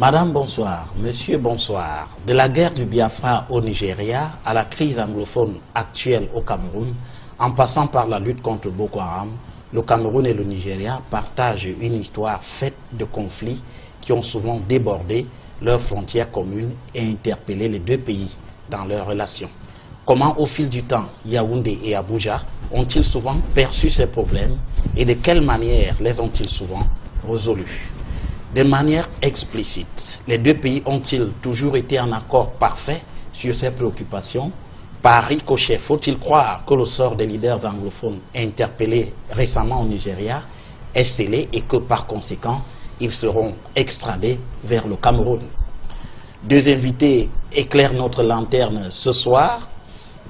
Madame, bonsoir. Monsieur, bonsoir. De la guerre du Biafra au Nigeria à la crise anglophone actuelle au Cameroun, en passant par la lutte contre Boko Haram, le Cameroun et le Nigeria partagent une histoire faite de conflits qui ont souvent débordé leurs frontières communes et interpellé les deux pays dans leurs relations. Comment, au fil du temps, Yaoundé et Abuja ont-ils souvent perçu ces problèmes et de quelle manière les ont-ils souvent résolus? De manière explicite, les deux pays ont-ils toujours été en accord parfait sur ces préoccupations? Par ricochet, faut-il croire que le sort des leaders anglophones interpellés récemment au Nigeria est scellé et que par conséquent, ils seront extradés vers le Cameroun? Deux invités éclairent notre lanterne ce soir.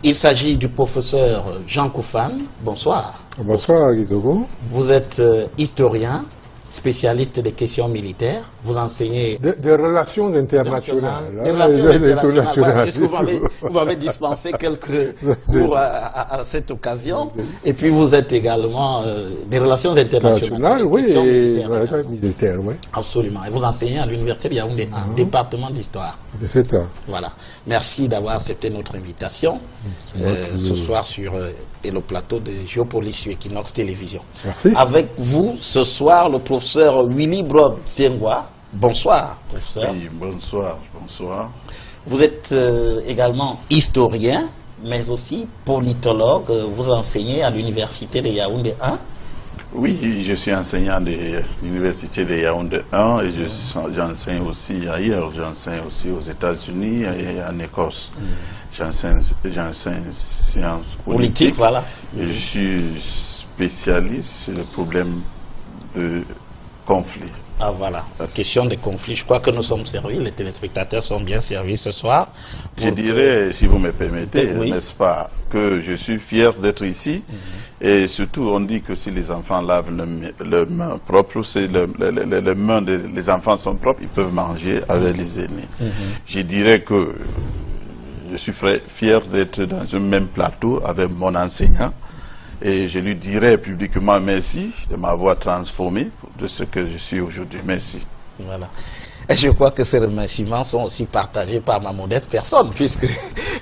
Il s'agit du professeur Jean Koufan. Bonsoir. Bonsoir, Guizogo. Vous êtes historien, spécialiste des questions militaires. Vous enseignez... De relations internationales. Des relations internationales. Puisque vous m'avez dispensé quelques cours à cette occasion. Et puis vous êtes également des relations internationales. Oui, et militaires, oui. Absolument. Et vous enseignez à l'université de Yaoundé, un département d'histoire. C'est ça. Voilà. Merci d'avoir accepté notre invitation ce soir sur le plateau de Géopolis sur Equinox Télévision. Merci. Avec vous, ce soir, le professeur Willy Brod Tiengwa. Bonsoir, professeur. Oui, bonsoir, bonsoir. Vous êtes également historien, mais aussi politologue. Vous enseignez à l'université de Yaoundé 1. Oui, je suis enseignant de l'université de Yaoundé 1 et j'enseigne aussi ailleurs. J'enseigne aussi aux États-Unis et en Écosse. J'enseigne sciences politiques. Voilà. Et je suis spécialiste sur les problèmes de conflit. Ah voilà, la question des conflits, je crois que nous sommes servis, les téléspectateurs sont bien servis ce soir. Je dirais, si vous me permettez, oui, n'est-ce pas, que je suis fier d'être ici. Et surtout, on dit que si les enfants lavent leurs mains propres, si les mains des enfants sont propres, ils peuvent manger avec les aînés. Je dirais que je suis fier d'être dans un même plateau avec mon enseignant. Et je lui dirai publiquement merci de m'avoir transformé de ce que je suis aujourd'hui. Merci. Voilà. Et je crois que ces remerciements sont aussi partagés par ma modeste personne, puisque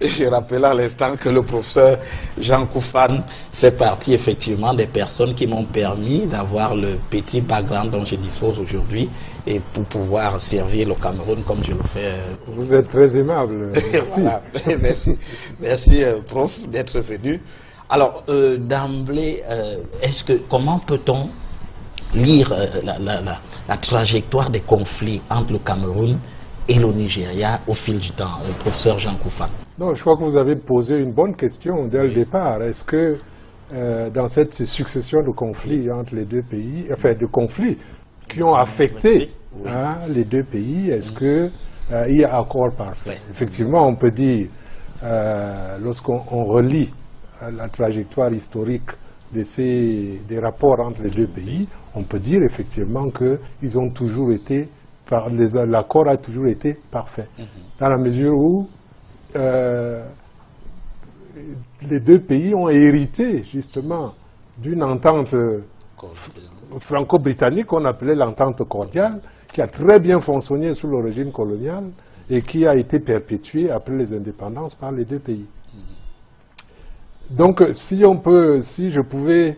je rappelle à l'instant que le professeur Jean Koufan fait partie effectivement des personnes qui m'ont permis d'avoir le petit background dont je dispose aujourd'hui et pour pouvoir servir le Cameroun comme je le fais. Vous êtes très aimable. Merci. Voilà. Merci, merci prof d'être venu. Alors, d'emblée, comment peut-on lire la trajectoire des conflits entre le Cameroun et le Nigeria au fil du temps, professeur Jean Koufan? Non, je crois que vous avez posé une bonne question dès le départ. Est-ce que dans cette succession de conflits entre les deux pays, enfin de conflits qui ont affecté les deux pays, est-ce que il y a accord parfait? Effectivement, on peut dire, lorsqu'on relit la trajectoire historique des rapports entre les deux pays, on peut dire effectivement qu'ils ont toujours été, l'accord a toujours été parfait. Dans la mesure où les deux pays ont hérité justement d'une entente franco-britannique qu'on appelait l'entente cordiale, qui a très bien fonctionné sous le régime colonial et qui a été perpétuée après les indépendances par les deux pays. Donc, si je pouvais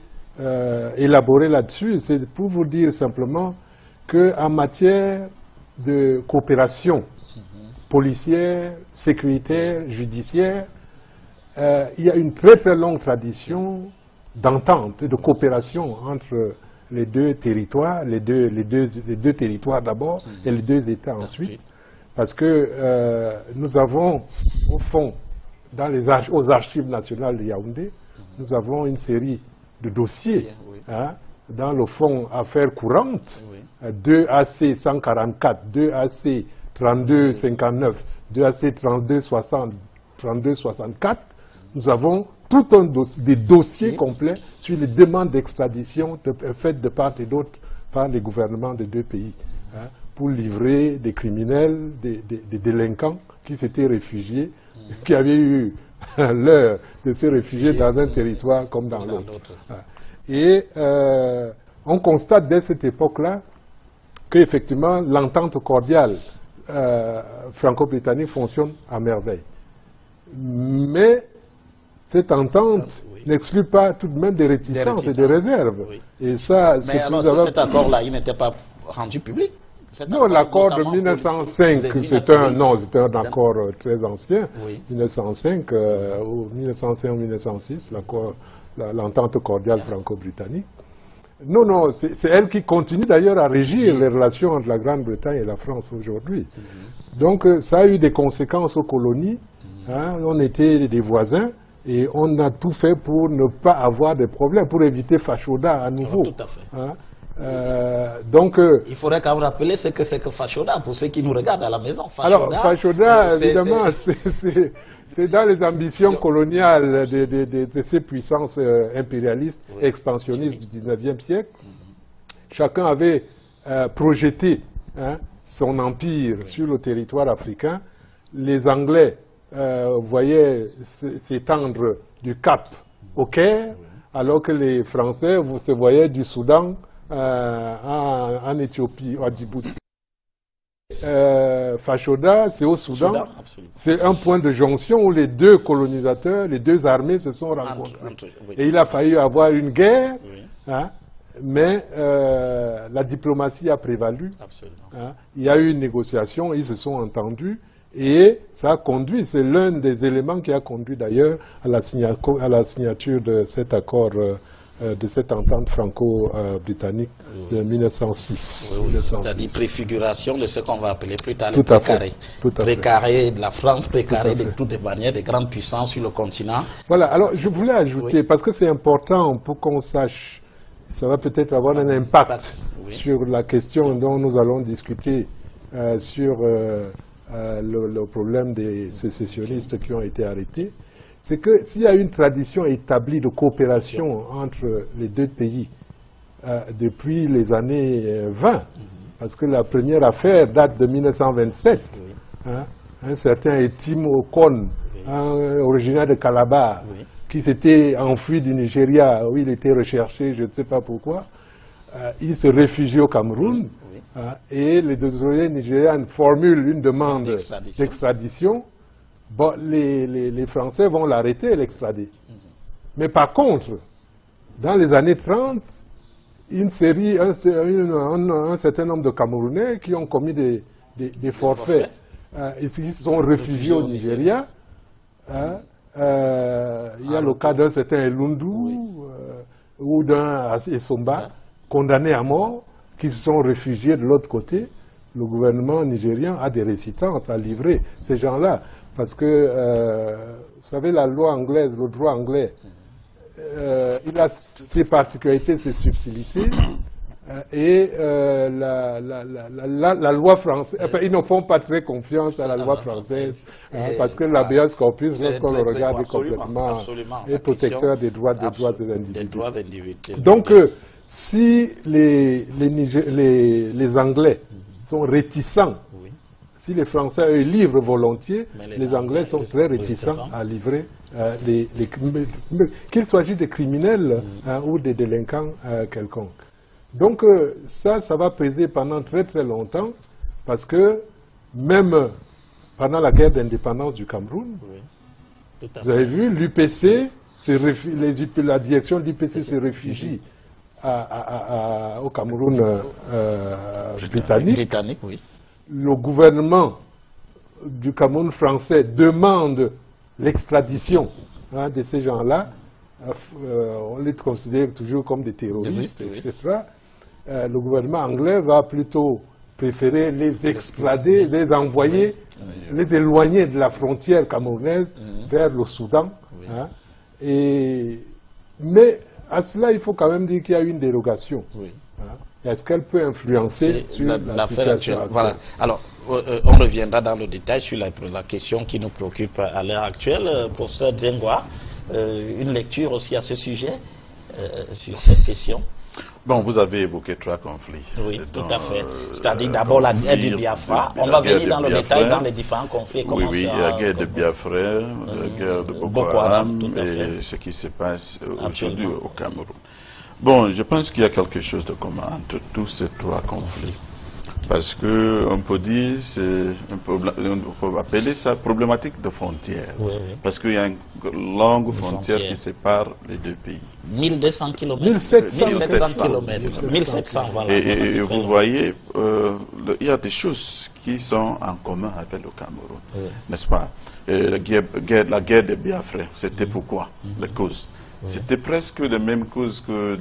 élaborer là-dessus, c'est pour vous dire simplement qu'en matière de coopération policière, sécuritaire, judiciaire, il y a une très très longue tradition d'entente et de coopération entre les deux territoires, les deux territoires d'abord et les deux États ensuite, parce que nous avons, au fond, aux archives nationales de Yaoundé, nous avons une série de dossiers dans le fonds affaires courantes, 2 AC 144, 2 AC 3259, 2 AC 3260, 3264. Nous avons tout des dossiers complets sur les demandes d'extradition faites de part et d'autre par les gouvernements des deux pays pour livrer des criminels, des délinquants qui s'étaient réfugiés, qui avaient eu l'heure de se réfugier dans un territoire comme dans l'autre. Et on constate dès cette époque-là qu'effectivement l'entente cordiale franco-britannique fonctionne à merveille. Mais cette entente n'exclut pas tout de même des réticences et des réserves. Oui. Et ça, mais alors cet accord-là, il n'était pas rendu public? Non, l'accord de 1905, c'est un accord très ancien. Oui. 1905 ou 1905 ou 1906, l'entente cordiale franco-britannique. Non, non, c'est elle qui continue d'ailleurs à régir les relations entre la Grande-Bretagne et la France aujourd'hui. Donc ça a eu des conséquences aux colonies. Hein, on était des voisins et on a tout fait pour ne pas avoir de problèmes, pour éviter Fashoda à nouveau. Tout à fait. Hein, donc, il faudrait quand même rappeler ce que c'est que Fashoda, pour ceux qui nous regardent à la maison. Fashoda, alors, Fashoda, évidemment, c'est dans les ambitions coloniales de ces puissances impérialistes, expansionnistes du 19e siècle. Chacun avait projeté son empire sur le territoire africain. Les Anglais voyaient s'étendre du Cap au Caire, alors que les Français se voyaient du Soudan en Éthiopie, à Djibouti. Fashoda, c'est au Soudan. C'est un point de jonction où les deux colonisateurs, les deux armées se sont rencontrés. Et il a fallu avoir une guerre, mais la diplomatie a prévalu. Il y a eu une négociation, ils se sont entendus. Et ça a conduit, c'est l'un des éléments qui a conduit d'ailleurs à la signature de cet accord, de cette entente franco-britannique de 1906. C'est-à-dire préfiguration de ce qu'on va appeler plus tard le précaré. Précaré de la France, précaré de toutes les manières, des grandes puissances sur le continent. Voilà, alors je voulais ajouter, parce que c'est important pour qu'on sache, ça va peut-être avoir un impact sur la question dont nous allons discuter sur le problème des sécessionnistes qui ont été arrêtés, c'est que s'il y a une tradition établie de coopération entre les deux pays depuis les années 20, parce que la première affaire date de 1927, un certain Etim Okon, originaire de Calabar, qui s'était enfui du Nigeria, où il était recherché, je ne sais pas pourquoi, il se réfugie au Cameroun, et les autorités nigérianes formulent une demande d'extradition. Bon, les Français vont l'arrêter et l'extrader. Mais par contre, dans les années 30, un certain nombre de Camerounais qui ont commis des forfaits et qui se sont réfugiés au Nigeria. Il y a le cas d'un certain Elundu ou d'un Essomba condamnés à mort, qui se sont réfugiés de l'autre côté. Le gouvernement nigérien a des récitantes à livrer ces gens-là. Parce que, vous savez, la loi anglaise, le droit anglais, il a ses particularités, ses subtilités. Et la loi française, enfin, ils ne font pas très confiance à la loi française, parce que l'habeas corpus, lorsqu'on le regarde, est complètement protecteur des droits des individus. Donc, si les Anglais sont réticents, si les Français, eux, livrent volontiers, les Anglais sont très réticents à livrer, qu'il s'agisse de criminels ou de délinquants quelconques. Donc ça va peser pendant très très longtemps, parce que même pendant la guerre d'indépendance du Cameroun, vous avez vu, l'UPC, la direction de l'UPC se réfugie au Cameroun britannique. Le gouvernement du Cameroun français demande l'extradition de ces gens-là. On les considère toujours comme des terroristes, etc. Le gouvernement anglais va plutôt préférer les extrader, les envoyer, les éloigner de la frontière camerounaise vers le Soudan. Mais à cela, il faut quand même dire qu'il y a une dérogation. Est-ce qu'elle peut influencer sur la situation actuelle? Voilà. Alors, on reviendra dans le détail sur la question qui nous préoccupe à l'heure actuelle. Professeur Djengwa, une lecture aussi à ce sujet, sur cette question? Bon, vous avez évoqué 3 conflits. Oui, tout à fait. C'est-à-dire d'abord la guerre du Biafra. On va venir dans le détail dans les différents conflits. Oui, il y a la guerre de Biafra, la guerre de Boko Haram et ce qui se passe aujourd'hui au Cameroun. Bon, je pense qu'il y a quelque chose de commun entre tous ces 3 conflits. Parce qu'on peut dire, on peut appeler ça problématique de frontière. Oui, oui. Parce qu'il y a une longue frontière qui sépare les deux pays. 1200 km. 1700 km. 1700, voilà. Et vous voyez, il y a des choses qui sont en commun avec le Cameroun, n'est-ce pas? La guerre des Biafra, c'était pourquoi? Les causes. C'était presque les mêmes causes que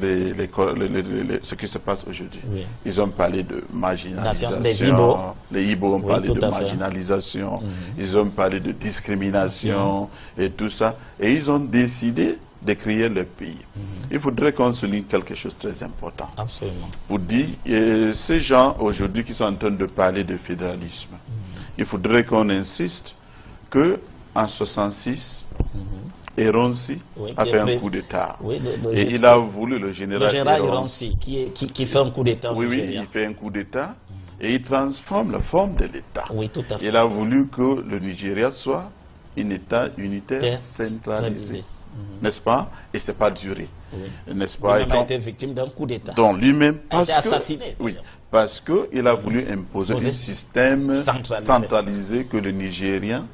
ce qui se passe aujourd'hui. Oui. Ils ont parlé de marginalisation. Les Ibo ont parlé de marginalisation. Ils ont parlé de discrimination et tout ça. Et ils ont décidé de créer leur pays. Il faudrait qu'on souligne quelque chose de très important. Absolument. Pour dire, ces gens aujourd'hui qui sont en train de parler de fédéralisme, il faudrait qu'on insiste que en 1966, Ironsi a fait un coup d'État. Et il a voulu, le général Ironsi, qui fait un coup d'État. Oui, il fait un coup d'État et il transforme la forme de l'État. Oui, tout à fait. Il a voulu que le Nigeria soit un État unitaire centralisé. N'est-ce pas? Et ce n'est pas duré. N'est-ce pas? Lui-même a été victime d'un coup d'État. Donc lui-même, a été assassiné. Oui, parce qu'il a voulu imposer un système centralisé que le Nigérien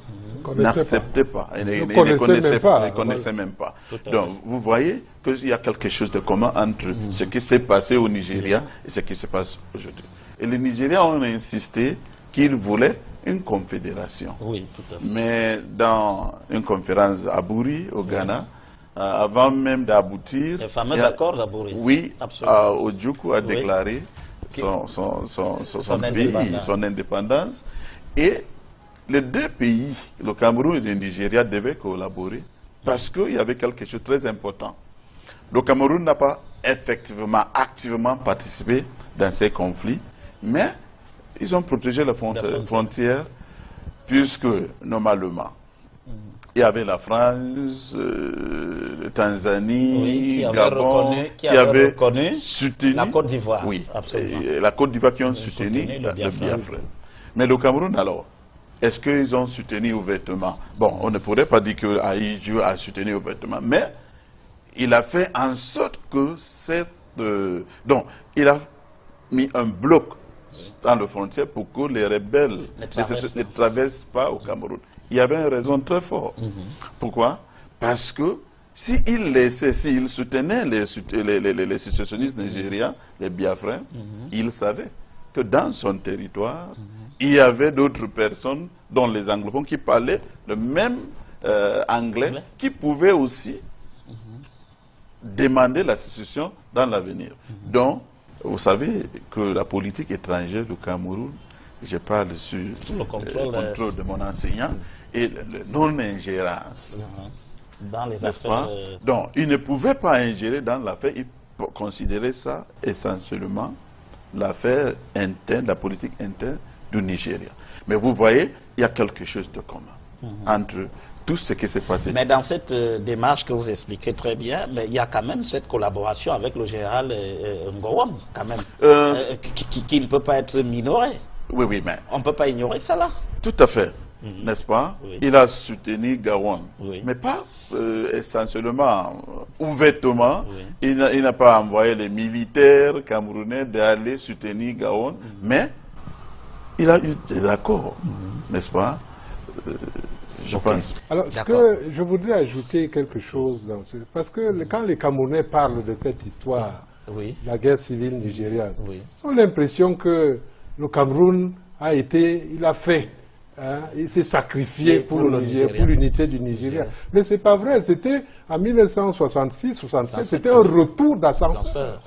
n'acceptait pas. Il ne connaissait même pas. Donc, vous voyez qu'il y a quelque chose de commun entre ce qui s'est passé au Nigeria et ce qui se passe aujourd'hui. Et les Nigériens ont insisté qu'ils voulaient une confédération. Oui, tout à fait. Mais dans une conférence à Bouri, au Ghana, avant même d'aboutir... Le fameux accord d'Abouri. Oui, Ojukwu a déclaré son pays, son indépendance. Et les deux pays, le Cameroun et le Nigeria, devaient collaborer parce qu'il y avait quelque chose de très important. Le Cameroun n'a pas effectivement, activement participé dans ces conflits, mais ils ont protégé la frontière puisque, normalement, il y avait la France, la Tanzanie, Gabon, qui avaient soutenu la Côte d'Ivoire. Oui, la Côte d'Ivoire qui ont soutenu le Biafra. Mais le Cameroun, alors, est-ce qu'ils ont soutenu ouvertement? Bon, on ne pourrait pas dire que Aïdjou a soutenu ouvertement, mais il a fait en sorte que cette... donc, il a mis un bloc dans la frontière pour que les rebelles ne traversent pas au Cameroun. Il y avait une raison très forte. Pourquoi? Parce que s'il soutenait les sécessionnistes nigériens, les Biafrins, il savait que dans son territoire, il y avait d'autres personnes, dont les anglophones, qui parlaient le même anglais, qui pouvaient aussi demander la sécession dans l'avenir. Donc, vous savez que la politique étrangère du Cameroun, je parle sur le contrôle de mon enseignant, et le non-ingérence. Dans les affaires... Donc, il ne pouvait pas ingérer dans l'affaire, il considérait ça essentiellement l'affaire interne, la politique interne du Nigeria. Mais vous voyez, il y a quelque chose de commun entre tout ce qui s'est passé. Mais dans cette démarche que vous expliquez très bien, mais il y a quand même cette collaboration avec le général Ngouam, quand même, qui ne peut pas être minorée. Oui, mais... On ne peut pas ignorer ça, là. Tout à fait, n'est-ce pas? Il a soutenu Gowon, mais pas essentiellement, ouvertement. Il n'a pas envoyé les militaires camerounais d'aller soutenir Gowon, mais il a eu des accords, n'est-ce pas? Je pense. Alors, ce que je voudrais ajouter quelque chose dans ce... Parce que quand les Camerounais parlent de cette histoire, la guerre civile nigériane, ils ont l'impression que le Cameroun a été, il a fait, il s'est sacrifié pour l'unité du Nigeria. Mais ce n'est pas vrai, c'était en 1966-67, c'était un retour d'ascenseur.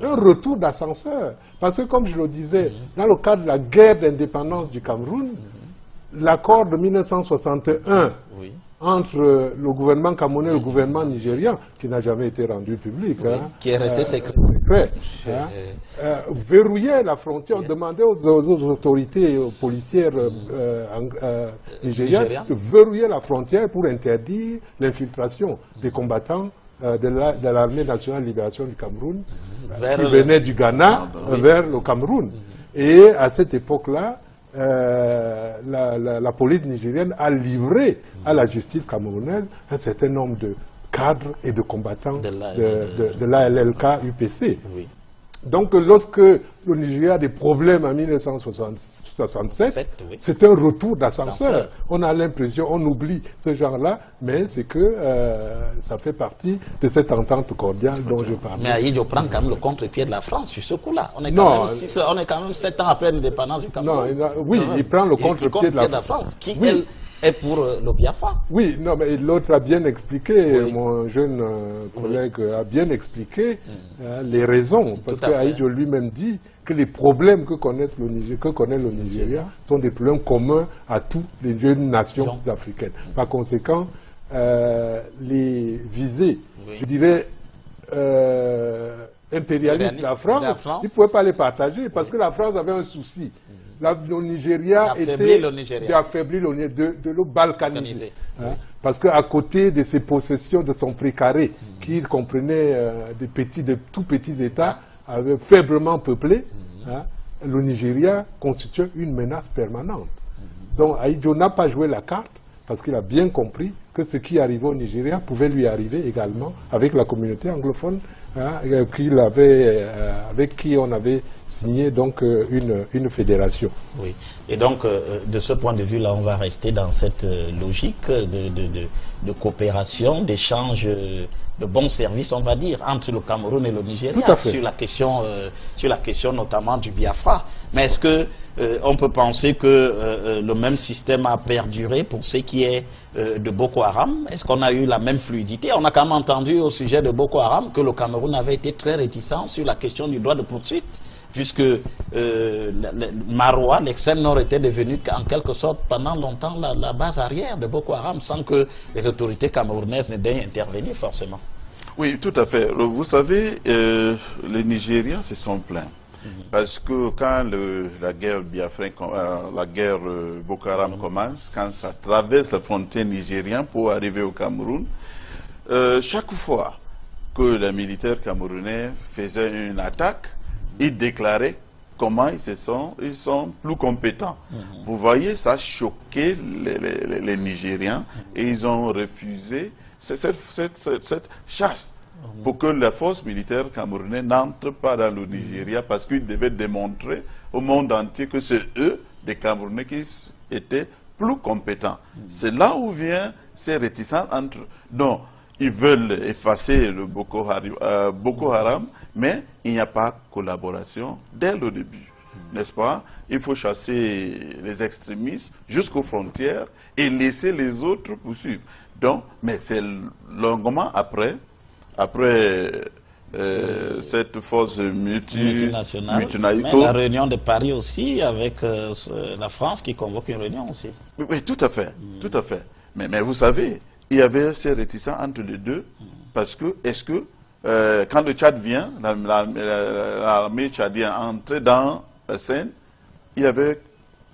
Un retour d'ascenseur. Parce que comme je le disais, dans le cadre de la guerre d'indépendance du Cameroun, l'accord de 1961 entre le gouvernement camerounais et le gouvernement nigérian, qui n'a jamais été rendu public, qui est resté secret, verrouillait la frontière, demandait aux autorités policières nigériennes de verrouiller la frontière pour interdire l'infiltration des combattants de l'armée nationale de libération du Cameroun, qui venaient du Ghana vers le Cameroun. Et à cette époque-là, la police nigérienne a livré à la justice camerounaise un certain nombre de cadres et de combattants de l'ALLK UPC. Donc, lorsque le Nigeria a des problèmes en 1967, oui. c'est un retour d'ascenseur. On a l'impression, on oublie ce genre-là, mais c'est que ça fait partie de cette entente cordiale dont je parlais. Mais Aïdjo prend quand même le contre-pied de la France sur ce coup-là. On est quand même 7 ans après l'indépendance du Cameroun. Il prend le contre-pied de la France. Qui, elle, est pour le Biafra. Oui, non, mais l'autre a bien expliqué, mon jeune collègue a bien expliqué les raisons. Parce qu'Aïdjo lui-même dit que les problèmes que connaît le Nigeria sont des problèmes communs à toutes les jeunes nations africaines. Par conséquent, les visées, je dirais, impérialistes de la France, ils ne pouvaient pas les partager parce que la France avait un souci. Le Nigeria était d'affaiblir le Nigeria, de le balkaniser. Parce qu'à côté de ses possessions, de son précaré, qui comprenait de tout petits États, faiblement peuplés, le Nigeria constituait une menace permanente. Donc Aïdjo n'a pas joué la carte parce qu'il a bien compris que ce qui arrivait au Nigeria pouvait lui arriver également avec la communauté anglophone avec qui on avait signé donc une fédération. Oui. Et donc, de ce point de vue-là, on va rester dans cette logique de coopération, d'échange de bons services, on va dire, entre le Cameroun et le Nigeria, sur la question notamment du Biafra. Mais est-ce que on peut penser que le même système a perduré pour ce qui est de Boko Haram? Est-ce qu'on a eu la même fluidité? On a quand même entendu au sujet de Boko Haram que le Cameroun avait été très réticent sur la question du droit de poursuite, puisque Maroua, l'extrême nord, était devenu en quelque sorte pendant longtemps la base arrière de Boko Haram, sans que les autorités camerounaises ne daignent intervenir forcément. Oui, tout à fait. Vous savez, les Nigériens se sont plaints. Parce que quand la guerre biafraine, la guerre Boko Haram commence, quand ça traverse la frontière nigérienne pour arriver au Cameroun, chaque fois que les militaires camerounais faisaient une attaque, ils déclaraient comment ils sont plus compétents. Vous voyez, ça choquait les Nigériens et ils ont refusé cette chasse pour que la force militaire camerounaise n'entre pas dans le Nigeria parce qu'ils devaient démontrer au monde entier que c'est eux, des Camerounais, qui étaient plus compétents. C'est là où vient ces réticences entre eux. Donc, ils veulent effacer le Boko Haram, mais il n'y a pas de collaboration dès le début. N'est-ce pas? Il faut chasser les extrémistes jusqu'aux frontières et laisser les autres poursuivre. Donc, mais c'est longuement après cette force multinationale, la réunion de Paris aussi, avec la France qui convoque une réunion aussi. Oui, tout à fait, tout à fait. Mais vous savez, il y avait ces réticences entre les deux, parce que, quand le Tchad vient, l'armée tchadienne entrait dans la scène, il y avait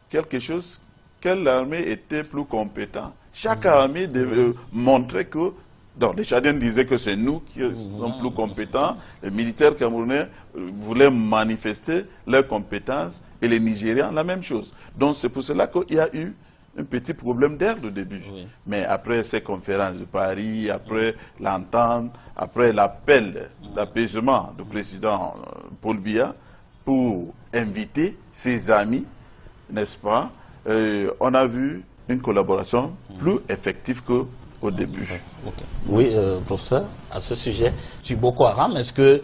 quelque chose, quelle armée était plus compétente. Chaque armée devait montrer que, donc les Tchadiens disaient que c'est nous qui sommes plus compétents, les militaires camerounais voulaient manifester leurs compétences, et les Nigériens la même chose. Donc c'est pour cela qu'il y a eu un petit problème dès le début. Oui. Mais après ces conférences de Paris, après l'entente, après l'appel d'apaisement du président Paul Biya pour inviter ses amis, n'est-ce pas, on a vu une collaboration plus effective qu'au début. Oui, professeur, à ce sujet, sur Boko Haram, est-ce que,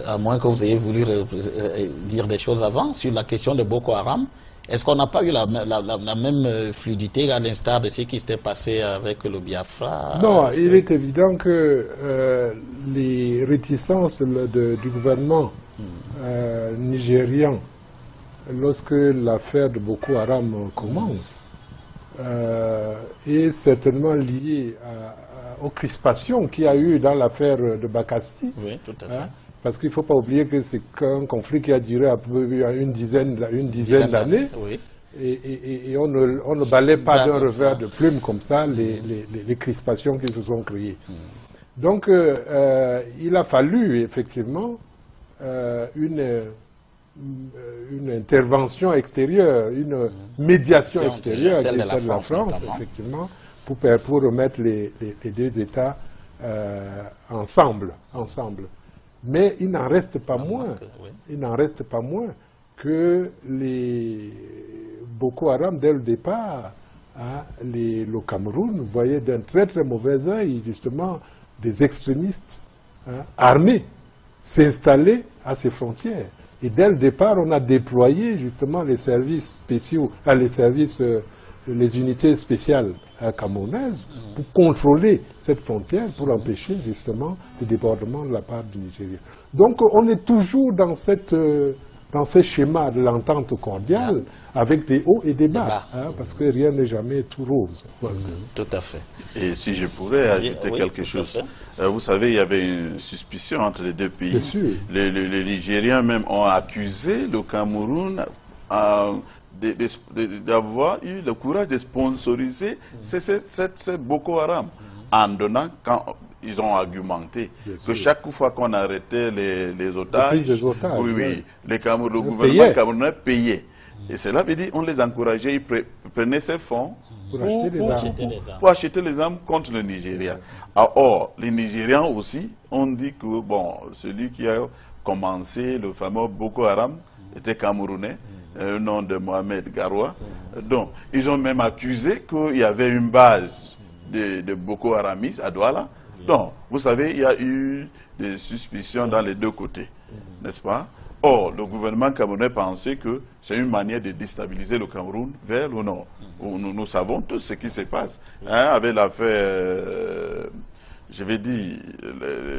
à moins que vous ayez voulu dire des choses avant, sur la question de Boko Haram, est-ce qu'on n'a pas eu la même fluidité à l'instar de ce qui s'était passé avec le Biafra? Non, il est évident que les réticences du gouvernement nigérian, lorsque l'affaire de Boko Haram commence, est certainement liée aux crispations qu'il y a eu dans l'affaire de Bakassi. Oui, tout à fait. Parce qu'il ne faut pas oublier que c'est un conflit qui a duré à peu près une dizaine d'années. Oui. Et on ne balaie pas d'un revers de plume comme ça les crispations qui se sont créées. Donc, il a fallu effectivement une intervention extérieure, une médiation extérieure, celle de la France, effectivement, pour remettre les deux États ensemble. Mais il n'en reste pas moins. Oui. Il n'en reste pas moins que les Boko Haram, dès le départ, le Cameroun voyait d'un très très mauvais œil, justement, des extrémistes armés s'installer à ses frontières. Et dès le départ, on a déployé justement les services spéciaux, les unités spéciales camerounaises pour contrôler cette frontière, pour empêcher justement le débordement de la part du Nigeria. Donc on est toujours dans ce schéma de l'entente cordiale, avec des hauts et des bas, parce que rien n'est jamais tout rose. Voilà. Tout à fait. Et si je pourrais ajouter quelque chose, vous savez, il y avait une suspicion entre les deux pays. Bien sûr. Les Nigériens même ont accusé le Cameroun d'avoir eu le courage de sponsoriser ce Boko Haram, en donnant, quand ils ont argumenté que chaque fois qu'on arrêtait les otages, le gouvernement camerounais payait. Et cela veut dire qu'on les encourageait, ils prenaient ces fonds pour acheter les armes contre le Nigeria. Or, les Nigérians aussi ont dit que celui qui a commencé le fameux Boko Haram était camerounais, au nom de Mohamed Garoua. Donc, ils ont même accusé qu'il y avait une base de Boko Haramis à Douala. Donc, vous savez, il y a eu des suspicions dans les deux côtés, n'est-ce pas? Or, le gouvernement camerounais pensait que c'est une manière de déstabiliser le Cameroun vers le nord. Nous savons tous ce qui se passe. Avec l'affaire, je vais dire,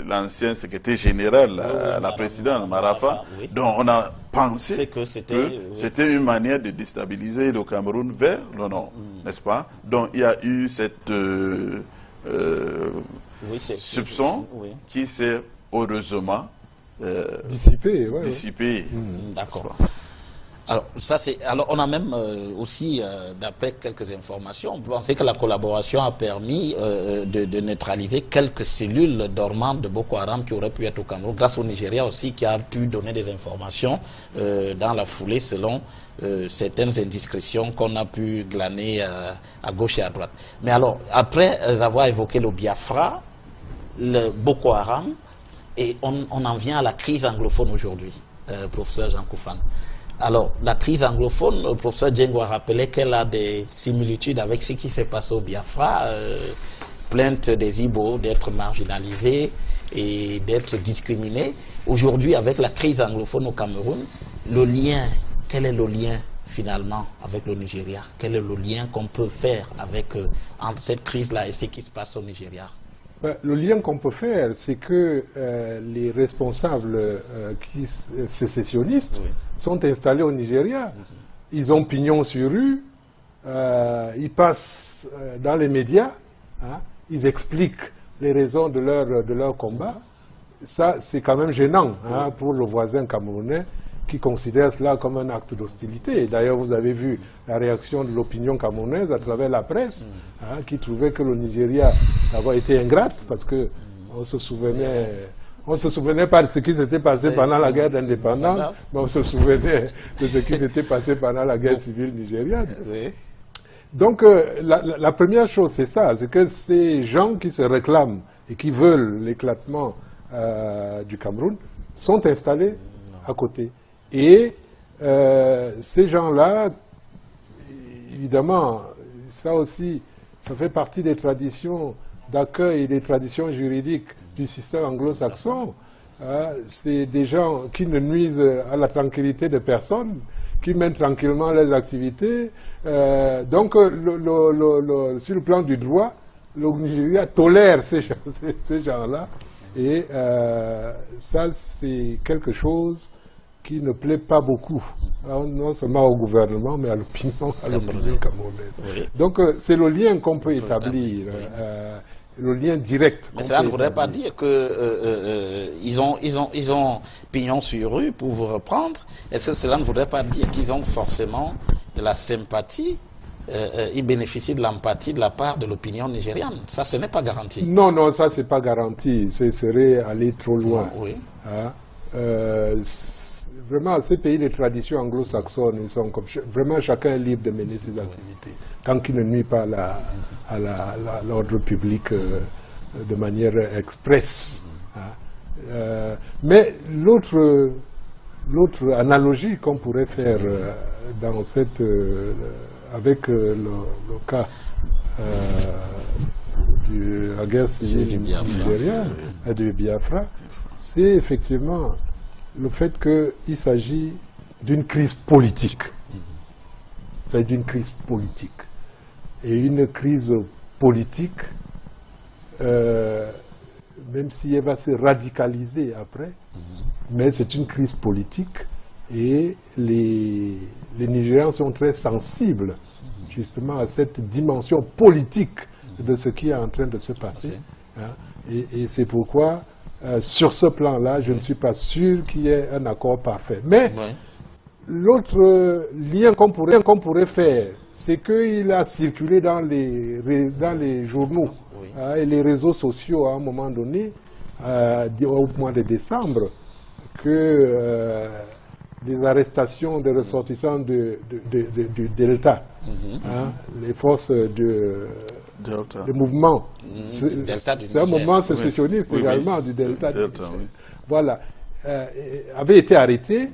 l'ancien secrétaire général, la présidente Marafa, dont on a pensé que c'était une manière de déstabiliser le Cameroun vers le nord, n'est-ce pas? Donc, il y a eu cette soupçon qui s'est heureusement dissipé. D'accord. Alors, on a même aussi, d'après quelques informations, on pensait que la collaboration a permis de neutraliser quelques cellules dormantes de Boko Haram qui auraient pu être au Cameroun, grâce au Nigeria aussi, qui a pu donner des informations dans la foulée selon certaines indiscrétions qu'on a pu glaner à gauche et à droite. Mais alors, après avoir évoqué le Biafra, le Boko Haram, et on en vient à la crise anglophone aujourd'hui, professeur Jean Koufane. Alors, la crise anglophone, le professeur Djengo a rappelé qu'elle a des similitudes avec ce qui s'est passé au Biafra, plainte des Ibo d'être marginalisés et d'être discriminés. Aujourd'hui, avec la crise anglophone au Cameroun, le lien, quel est le lien finalement avec le Nigeria? Quel est le lien qu'on peut faire avec, entre cette crise-là et ce qui se passe au Nigeria? Le lien qu'on peut faire, c'est que les responsables sécessionnistes sont installés au Nigeria. Ils ont pignon sur rue, ils passent dans les médias, ils expliquent les raisons de leur combat. Ça, c'est quand même gênant pour le voisin camerounais qui considère cela comme un acte d'hostilité. D'ailleurs, vous avez vu la réaction de l'opinion camerounaise à travers la presse, qui trouvait que le Nigeria avait été ingrate, parce qu'on se souvenait... On ne se souvenait pas de ce qui s'était passé pendant la guerre d'indépendance, mais on se souvenait de ce qui s'était passé pendant la guerre civile nigériane. Donc, la première chose, c'est ça, c'est que ces gens qui se réclament et qui veulent l'éclatement du Cameroun sont installés à côté. Et ces gens-là, évidemment, ça aussi, ça fait partie des traditions d'accueil et des traditions juridiques du système anglo-saxon. C'est des gens qui ne nuisent à la tranquillité de personne, qui mènent tranquillement leurs activités. Donc, sur le plan du droit, le Nigeria tolère ces gens-là. Et ça, c'est quelque chose qui ne plaît pas beaucoup, non seulement au gouvernement, mais à l'opinion camerounaise. Donc, c'est le lien qu'on peut établir, le lien direct. Mais cela ne voudrait pas dire qu'ils ont pignon sur rue, pour vous reprendre. Est-ce que cela ne voudrait pas dire qu'ils ont forcément de la sympathie, ils bénéficient de l'empathie de la part de l'opinion nigériane? Ça, ce n'est pas garanti. Non, non, ça, c'est pas garanti. Ce serait aller trop loin. Oui. Vraiment, ces pays de tradition anglo-saxonne, ils sont comme vraiment chacun est libre de mener ses activités, tant qu'il ne nuit pas à l'ordre public de manière expresse. Mais l'autre analogie qu'on pourrait faire dans cette, avec le cas de la guerre civile nigérienne et du Biafra, c'est effectivement le fait qu'il s'agit d'une crise politique. C'est d'une crise politique. Et une crise politique, même si elle va se radicaliser après, mais c'est une crise politique et les Nigérians sont très sensibles justement à cette dimension politique de ce qui est en train de se passer. Hein. Et c'est pourquoi, sur ce plan-là, je ne suis pas sûr qu'il y ait un accord parfait. Mais l'autre lien qu'on pourrait faire, c'est qu'il a circulé dans les journaux et les réseaux sociaux à un moment donné, au mois de décembre, que les arrestations des ressortissants du Delta, les forces de mouvement, c'est un mouvement sécessionniste également du Delta. Voilà, avaient été arrêtés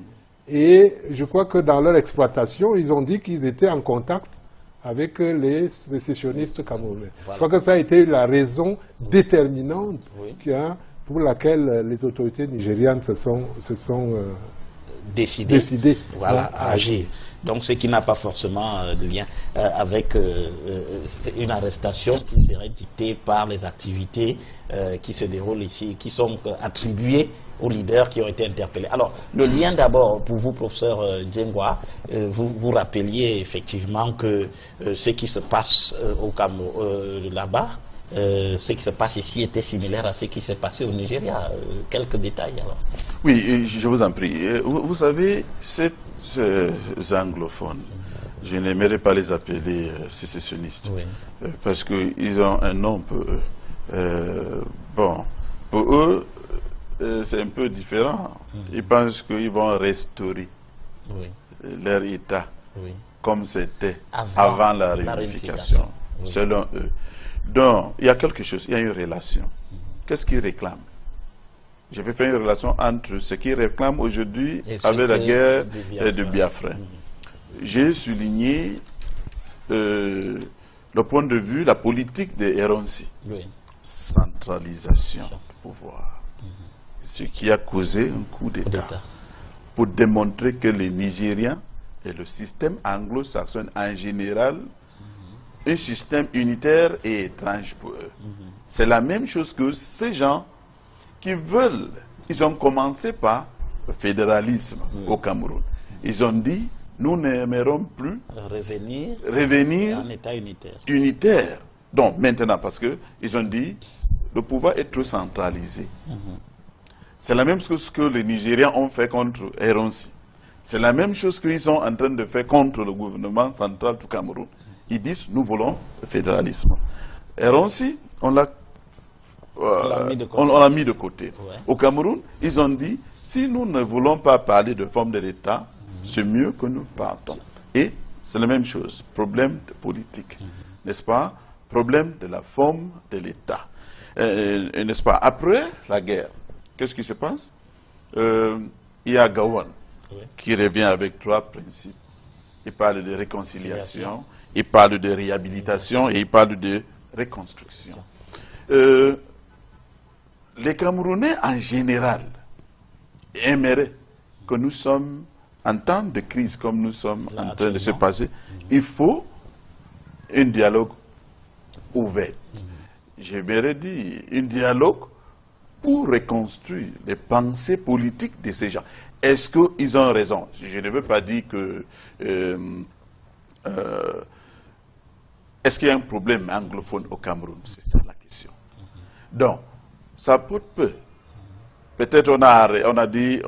et je crois que dans leur exploitation, ils ont dit qu'ils étaient en contact avec les sécessionnistes camerounais. Voilà. Je crois que ça a été la raison déterminante pour laquelle les autorités nigérianes se sont décidées à agir. Donc ce qui n'a pas forcément de lien avec une arrestation qui serait dictée par les activités qui se déroulent ici, qui sont attribuées aux leaders qui ont été interpellés. Alors, le lien d'abord, pour vous, professeur Diengwa, vous rappeliez effectivement que ce qui se passe au Cameroun, là-bas, ce qui se passe ici était similaire à ce qui s'est passé au Nigeria. Quelques détails alors. Oui, je vous en prie. Vous savez, ces anglophones, je n'aimerais pas les appeler sécessionnistes, parce qu'ils ont un nom pour eux. Bon, pour eux, c'est un peu différent. Ils pensent qu'ils vont restaurer leur État comme c'était avant la réunification, selon eux. Donc, il y a quelque chose, il y a une relation. Qu'est-ce qu'ils réclament? Je vais faire une relation entre ce qu'ils réclament aujourd'hui avec la guerre de Biafra. J'ai souligné le point de vue, la politique de Héronsi. Centralisation du pouvoir. Ce qui a causé un coup d'État. Pour démontrer que les Nigériens et le système anglo-saxon en général, un système unitaire et étrange pour eux. C'est la même chose que ces gens qui veulent, ils ont commencé par le fédéralisme au Cameroun. Ils ont dit, nous n'aimerons plus revenir en état unitaire. Donc maintenant, parce qu'ils ont dit, le pouvoir est trop centralisé. C'est la même chose que les Nigériens ont fait contre Héronsi. C'est la même chose qu'ils sont en train de faire contre le gouvernement central du Cameroun. Ils disent, nous voulons le fédéralisme. Héronsi, on l'a mis de côté. Au Cameroun, ils ont dit, si nous ne voulons pas parler de forme de l'État, c'est mieux que nous partons. Et c'est la même chose, problème de politique, n'est-ce pas? Problème de la forme de l'État. N'est-ce pas? Après la guerre, qu'est-ce qui se passe? Il y a Gowon qui revient avec 3 principes. Il parle de réconciliation, il parle de réhabilitation et il parle de reconstruction. Les Camerounais en général aimeraient que nous sommes en temps de crise comme nous sommes en train de se passer. Il faut un dialogue ouvert. J'aimerais dire un dialogue pour reconstruire les pensées politiques de ces gens. Est-ce qu'ils ont raison? Je ne veux pas dire que... est-ce qu'il y a un problème anglophone au Cameroun? C'est ça la question. Donc, ça porte peu. Peut-être on a dit,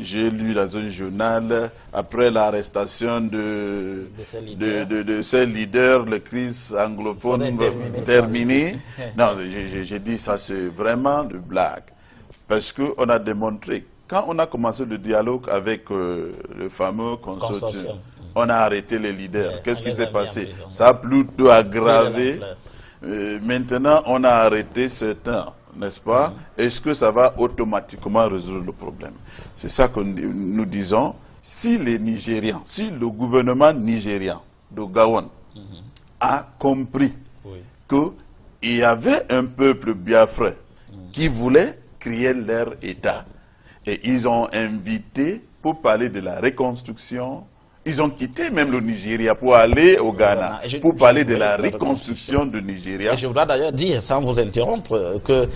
j'ai lu dans un journal, après l'arrestation de ces leaders, la crise anglophone terminée. Non, j'ai dit ça c'est vraiment de blague. Parce qu'on a démontré, quand on a commencé le dialogue avec le fameux consortium, on a arrêté les leaders. Qu'est-ce qui s'est passé? Ça a plutôt aggravé. Maintenant, on a arrêté certains n'est-ce pas? Est-ce que ça va automatiquement résoudre le problème? C'est ça que nous disons. Si les Nigérians, si le gouvernement nigérian de Gowon a compris qu'il y avait un peuple biafrais qui voulait créer leur État, et ils ont invité pour parler de la reconstruction. Ils ont quitté même le Nigeria pour aller au Ghana, pour parler de la reconstruction du Nigeria. Et je voudrais d'ailleurs dire, sans vous interrompre, que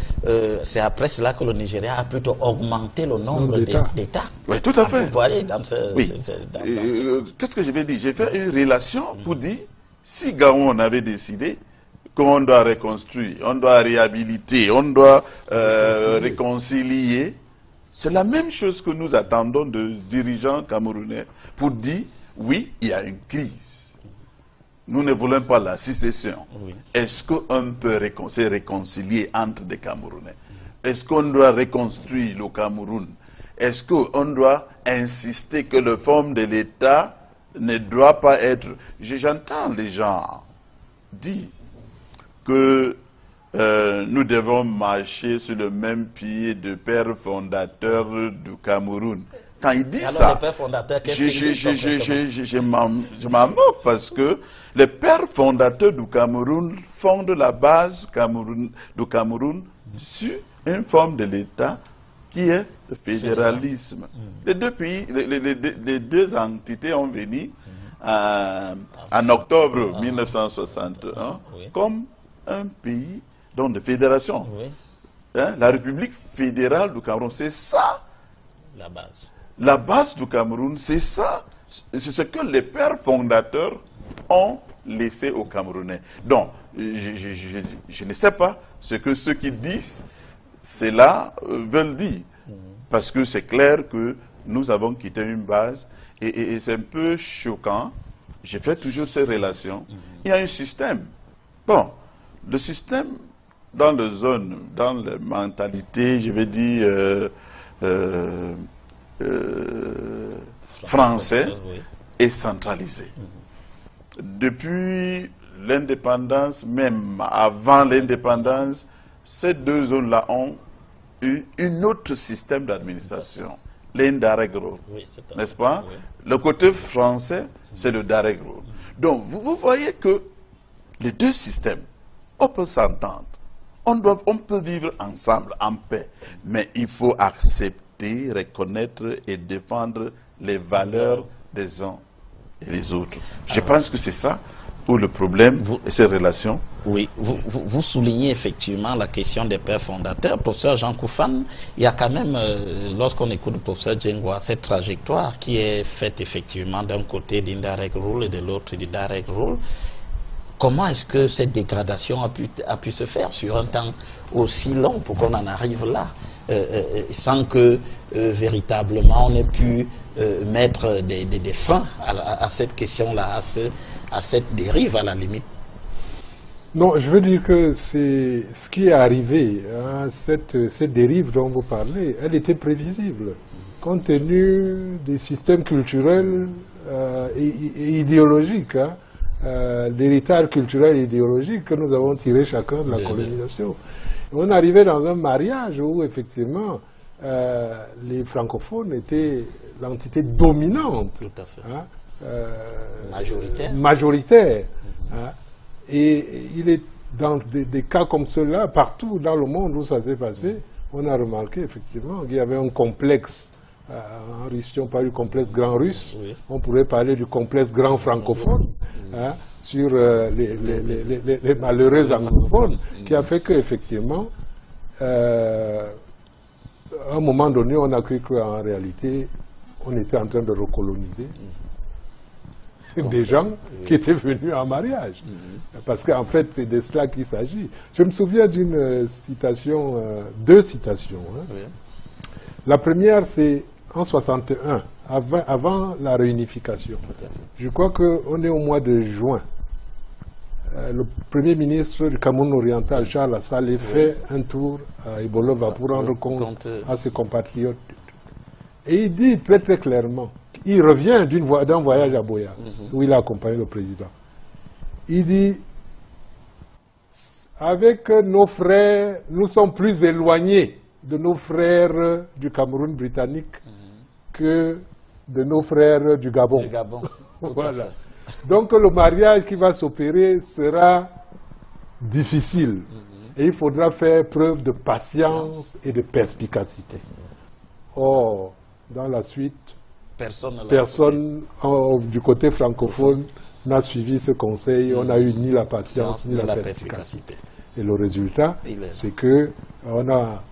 c'est après cela que le Nigeria a plutôt augmenté le nombre d'États. Oui, tout à fait. Pour aller dans qu'est-ce que je vais dire? J'ai fait une relation pour dire, si Gabon avait décidé qu'on doit reconstruire, on doit réhabiliter, on doit réconcilier, c'est la même chose que nous attendons de dirigeants camerounais pour dire, oui, il y a une crise. Nous ne voulons pas la sécession. Est-ce qu'on peut se réconcilier entre des Camerounais? Est-ce qu'on doit reconstruire le Cameroun? Est-ce qu'on doit insister que la forme de l'État ne doit pas être... J'entends les gens dire que nous devons marcher sur le même pied de père fondateur du Cameroun. Quand il dit ça, je m'en moque parce que les pères fondateurs du Cameroun fondent la base du Cameroun sur une forme de l'État qui est le fédéralisme. Les deux pays, les deux entités ont venu en octobre 1961 comme un pays de fédération. Hein, la République fédérale du Cameroun, c'est ça. La base. La base du Cameroun, c'est ça. C'est ce que les pères fondateurs ont laissé aux Camerounais. Donc, je ne sais pas ce que ceux qui disent cela veulent dire. Parce que c'est clair que nous avons quitté une base et c'est un peu choquant. J'ai fait toujours ces relations. Il y a un système. Bon, le système dans les zones, dans les mentalités, je vais dire, français, est centralisé. Depuis l'indépendance, même avant l'indépendance, ces deux zones-là ont eu un autre système d'administration, l'indirect rule, n'est-ce pas? Le côté français, c'est le direct rule. Donc, vous voyez que les deux systèmes, on peut s'entendre. On peut vivre ensemble, en paix. Mais il faut accepter, reconnaître et défendre les valeurs des uns et les autres. Je pense que c'est ça où le problème et ces relations. Oui, vous soulignez effectivement la question des pères fondateurs. Professeur Jean Koufane, il y a quand même, lorsqu'on écoute le professeur Djengwa, cette trajectoire qui est faite effectivement d'un côté d'indirect rule et de l'autre du direct rule. Comment est-ce que cette dégradation a pu se faire sur un temps aussi long pour qu'on en arrive là, sans que véritablement on ait pu mettre des freins à cette question-là, à cette dérive à la limite? Non, je veux dire que c'est ce qui est arrivé, hein, cette dérive dont vous parlez, elle était prévisible, compte tenu des systèmes culturels et idéologiques, hein, l'héritage culturel et idéologique que nous avons tiré chacun de la colonisation. On arrivait dans un mariage où, effectivement, les francophones étaient l'entité dominante. Tout à fait. Hein, majoritaire. Hein, et il est dans des cas comme ceux-là, partout dans le monde où ça s'est passé, on a remarqué effectivement qu'il y avait un complexe. En Russie, on parle du complexe grand russe, on pourrait parler du complexe grand francophone, hein, sur les malheureux anglophones, qui a fait qu'effectivement, à un moment donné, on a cru qu'en réalité, on était en train de recoloniser des gens qui étaient venus en mariage. Parce qu'en fait, c'est de cela qu'il s'agit. Je me souviens d'une citation, deux citations. Hein. La première, c'est en 61, avant la réunification. Je crois qu'on est au mois de juin. Le Premier ministre du Cameroun oriental, Charles Assal, fait un tour à Ebolova pour rendre compte à ses compatriotes. Et il dit très très clairement, il revient d'un voyage à Boya, où il a accompagné le président. Il dit, avec nos frères, nous sommes plus éloignés de nos frères du Cameroun britannique que de nos frères du Gabon. Du Gabon. Voilà. Donc le mariage qui va s'opérer sera difficile. Et il faudra faire preuve de patience et de perspicacité. Or, dans la suite, personne du côté francophone n'a suivi ce conseil. On n'a eu ni la patience ni la perspicacité. Et le résultat, c'est que on a,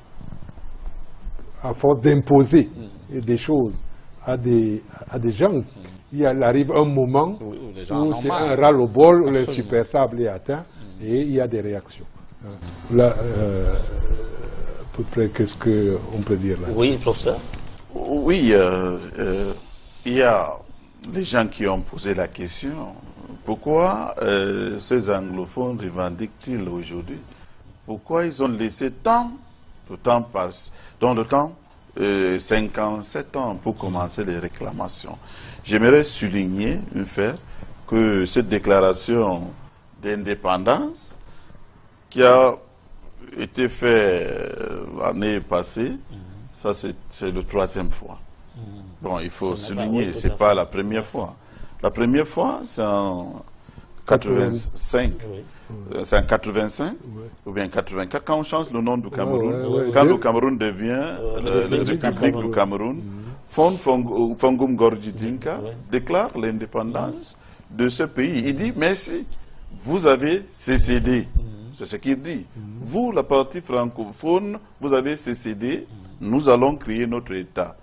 à force d'imposer des choses à des gens, il arrive un moment où c'est un ras-le-bol, où l'insupportable est atteint et il y a des réactions. Là, à peu près, qu'est-ce qu'on peut dire là? Oui, professeur. Oui, il y a des gens qui ont posé la question. Pourquoi ces anglophones revendiquent-ils aujourd'hui? Pourquoi ils ont laissé tant de temps passe? Dans le temps, 57 ans pour commencer les réclamations. J'aimerais souligner le fait que cette déclaration d'indépendance qui a été faite l'année passée, ça c'est la 3e fois. Bon, il faut souligner, ce n'est pas la première fois. La première fois, c'est en 85. C'est en 85 ou bien 84, quand on change le nom du Cameroun, quand le Cameroun devient la République du Cameroun, Fongum Gorgui Dinka déclare l'indépendance de ce pays. Il dit merci, vous avez sécédé. C'est ce qu'il dit. Vous, la partie francophone, vous avez sécédé, nous allons créer notre État.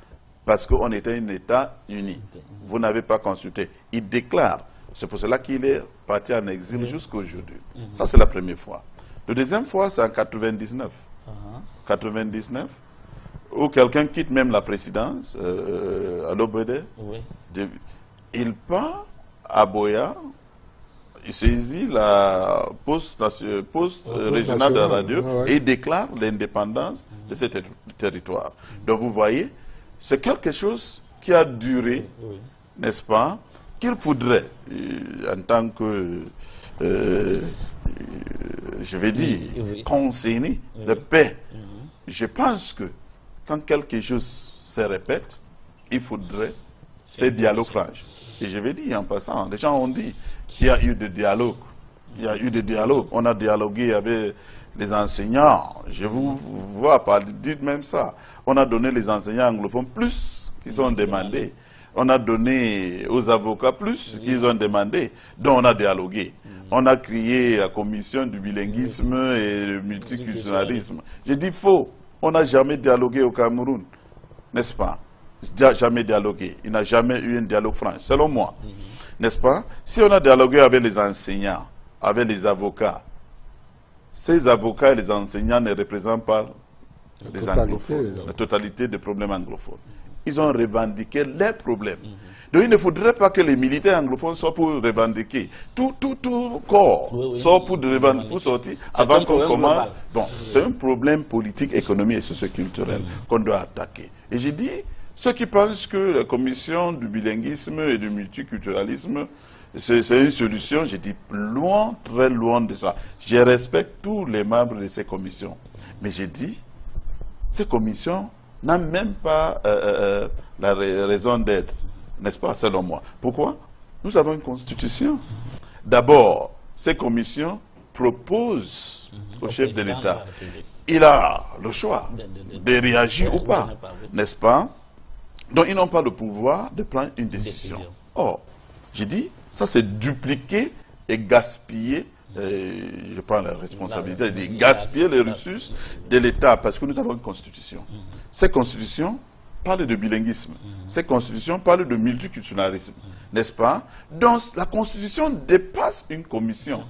Parce qu'on était un État uni. Vous n'avez pas consulté. Il déclare. C'est pour cela qu'il est parti en exil jusqu'à aujourd'hui. Ça, c'est la première fois. La deuxième fois, c'est en 99. 99, où quelqu'un quitte même la présidence, à l'Obédé. Il part à Boya, il saisit la poste régionale de la radio et il déclare l'indépendance de ce territoire. Donc vous voyez, c'est quelque chose qui a duré, n'est-ce pas, qu'il faudrait, en tant que, je vais dire, conseiller de paix. Je pense que quand quelque chose se répète, il faudrait ces dialogues francs. Et je vais dire en passant, les gens ont dit qu'il y a eu des dialogues. Il y a eu des dialogues. On a dialogué avec les enseignants. Je vous vois pas, dites même ça. On a donné les enseignants anglophones plus qu'ils ont demandé. On a donné aux avocats plus qu'ils ont demandé. Donc on a dialogué. On a créé la commission du bilinguisme et du multiculturalisme. J'ai dit faux. On n'a jamais dialogué au Cameroun. N'est-ce pas? Jamais dialogué. Il n'a jamais eu un dialogue franc, selon moi. N'est-ce pas? Si on a dialogué avec les enseignants, avec les avocats, ces avocats et les enseignants ne représentent pas les anglophones, la totalité des problèmes anglophones. Ils ont revendiqué leurs problèmes. Donc il ne faudrait pas que les militaires anglophones soient pour revendiquer. Tout corps soit pour sortir avant qu'on commence. Bon, c'est un problème politique, économique et socioculturel qu'on doit attaquer. Et j'ai dit, ceux qui pensent que la commission du bilinguisme et du multiculturalisme, c'est une solution, j'ai dit loin, très loin de ça. Je respecte tous les membres de ces commissions. Mais j'ai dit, ces commissions n'ont même pas la raison d'être, n'est-ce pas, selon moi. Pourquoi? Nous avons une constitution. D'abord, ces commissions proposent au chef de l'État. Il a le choix de réagir ou pas, n'est-ce pas? Donc ils n'ont pas le pouvoir de prendre une décision. Or, j'ai dit, ça c'est dupliquer et gaspiller, je prends la responsabilité de gaspiller les ressources de l'État parce que nous avons une constitution. Cette constitution parle de bilinguisme, cette constitution parle de multiculturalisme, n'est-ce pas? Donc la constitution dépasse une commission.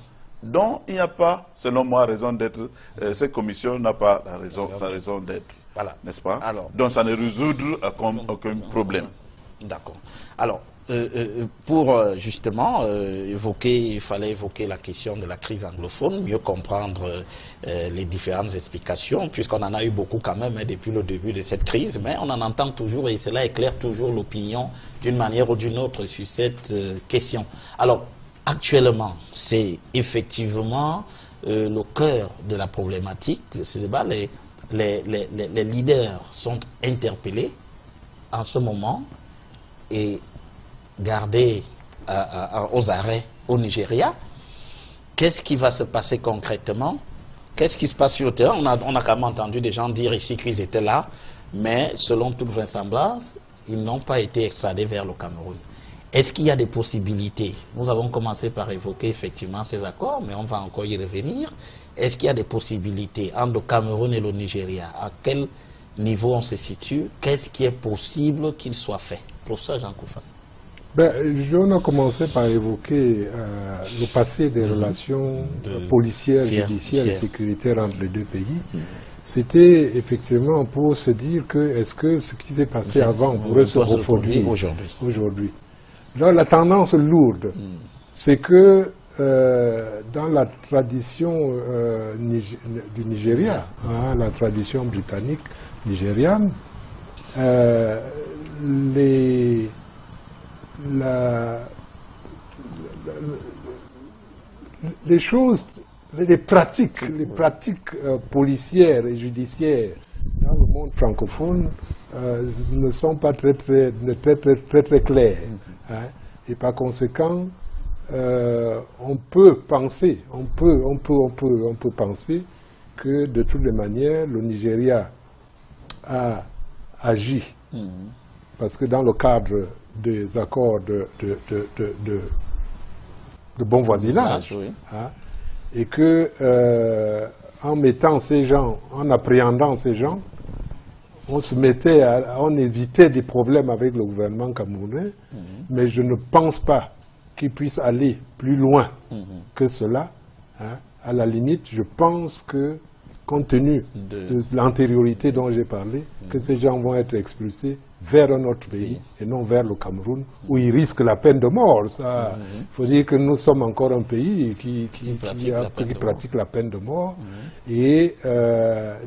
Donc il n'y a pas, selon moi, raison d'être, cette commission n'a pas sa raison d'être. Voilà. N'est-ce pas? Alors, donc ça ne résout aucun problème. D'accord. Alors, pour justement il fallait évoquer la question de la crise anglophone, mieux comprendre les différentes explications, puisqu'on en a eu beaucoup quand même depuis le début de cette crise, mais on en entend toujours et cela éclaire toujours l'opinion d'une manière ou d'une autre sur cette question. Alors, actuellement, c'est effectivement le cœur de la problématique de ce débat. Les leaders sont interpellés en ce moment et gardés aux arrêts au Nigeria. Qu'est-ce qui va se passer concrètement? Qu'est-ce qui se passe sur le terrain? On a quand même entendu des gens dire ici qu'ils étaient là, mais selon toute vraisemblance, ils n'ont pas été extradés vers le Cameroun. Est-ce qu'il y a des possibilités? Nous avons commencé par évoquer effectivement ces accords, mais on va encore y revenir. Est-ce qu'il y a des possibilités entre le Cameroun et le Nigeria? À quel niveau on se situe? Qu'est-ce qui est possible qu'il soit fait? Professeur Jean Koufan. On a commencé par évoquer le passé des relations policières, judiciaires et sécuritaires entre les deux pays. C'était effectivement pour se dire que est-ce que ce qui s'est passé avant pourrait se reproduire aujourd'hui. Donc la tendance lourde, c'est que dans la tradition du Nigeria, la tradition britannique nigériane, les choses, les pratiques policières et judiciaires dans le monde francophone ne sont pas très claires. Et par conséquent, on peut penser que de toutes les manières, le Nigeria a agi. Parce que dans le cadre des accords de bon voisinage, et que en mettant ces gens, en appréhendant ces gens, on évitait des problèmes avec le gouvernement camerounais, mais je ne pense pas qu'il puisse aller plus loin que cela. À la limite, je pense que, compte tenu de l'antériorité dont j'ai parlé, que ces gens vont être expulsés vers un autre pays et non vers le Cameroun, où ils risquent la peine de mort. Il faut dire que nous sommes encore un pays qui pratique la peine de mort. Et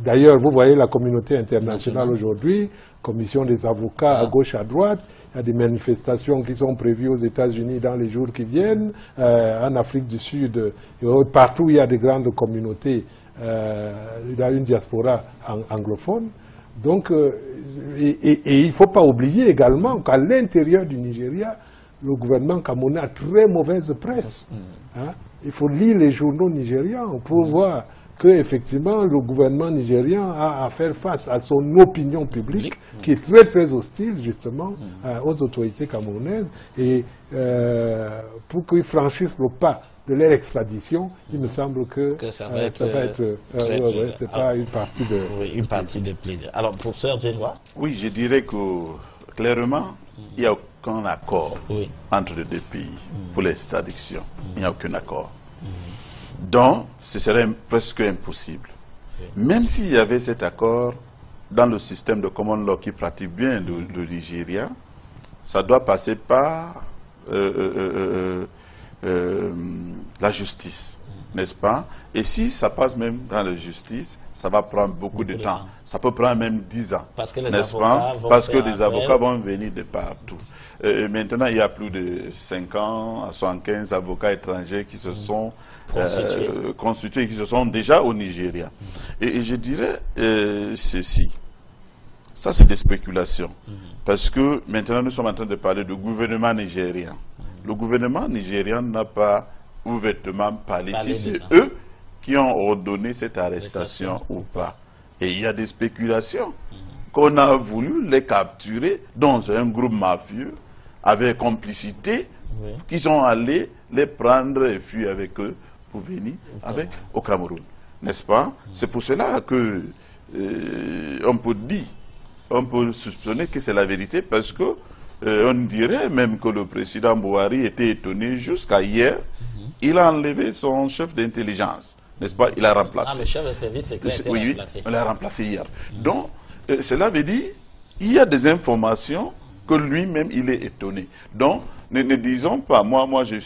d'ailleurs, vous voyez la communauté internationale aujourd'hui, commission des avocats à gauche, à droite, il y a des manifestations qui sont prévues aux États-Unis dans les jours qui viennent, en Afrique du Sud, partout où il y a des grandes communautés, il y a une diaspora anglophone. Donc, et il ne faut pas oublier également qu'à l'intérieur du Nigeria, le gouvernement camerounais a très mauvaise presse. Il faut lire les journaux nigérians pour voir qu'effectivement le gouvernement nigérien a à faire face à son opinion publique qui est très très hostile justement aux autorités camerounaises. Et pour qu'ils franchissent le pas de leur extradition, il me semble que ça va être c'est pas une partie de... Oui, une partie de plaisir. Alors, professeur Djenwa? Oui, je dirais que clairement, il n'y a aucun accord entre les deux pays pour l'extradition. Il n'y a aucun accord. Donc, ce serait presque impossible. Même s'il y avait cet accord dans le système de common law qui pratique bien le Nigeria, ça doit passer par la justice, n'est-ce pas? Et si ça passe même dans la justice, ça va prendre beaucoup de temps. Ça peut prendre même 10 ans, n'est-ce pas? Parce que les avocats vont venir de partout. Maintenant, il y a plus de 5 ans à 75 avocats étrangers qui se sont constitués, qui se sont déjà au Nigeria. Et je dirais ceci. Ça, c'est des spéculations. Parce que maintenant, nous sommes en train de parler du gouvernement nigérien. Le gouvernement nigérien n'a pas ouvertement parlé si c'est eux qui ont ordonné cette arrestation ou pas. Et il y a des spéculations qu'on a voulu les capturer dans un groupe mafieux avec complicité, qui sont allés les prendre et fuir avec eux pour venir au Cameroun. N'est-ce pas? C'est pour cela que on peut soupçonner que c'est la vérité, parce que on dirait même que le président Buhari était étonné jusqu'à hier. Il a enlevé son chef d'intelligence, n'est-ce pas? Il a remplacé. Ah, le chef de service secret a été remplacé. On l'a remplacé hier. Donc, cela veut dire qu'il y a des informations que lui-même, il est étonné. Donc, ne disons pas, moi je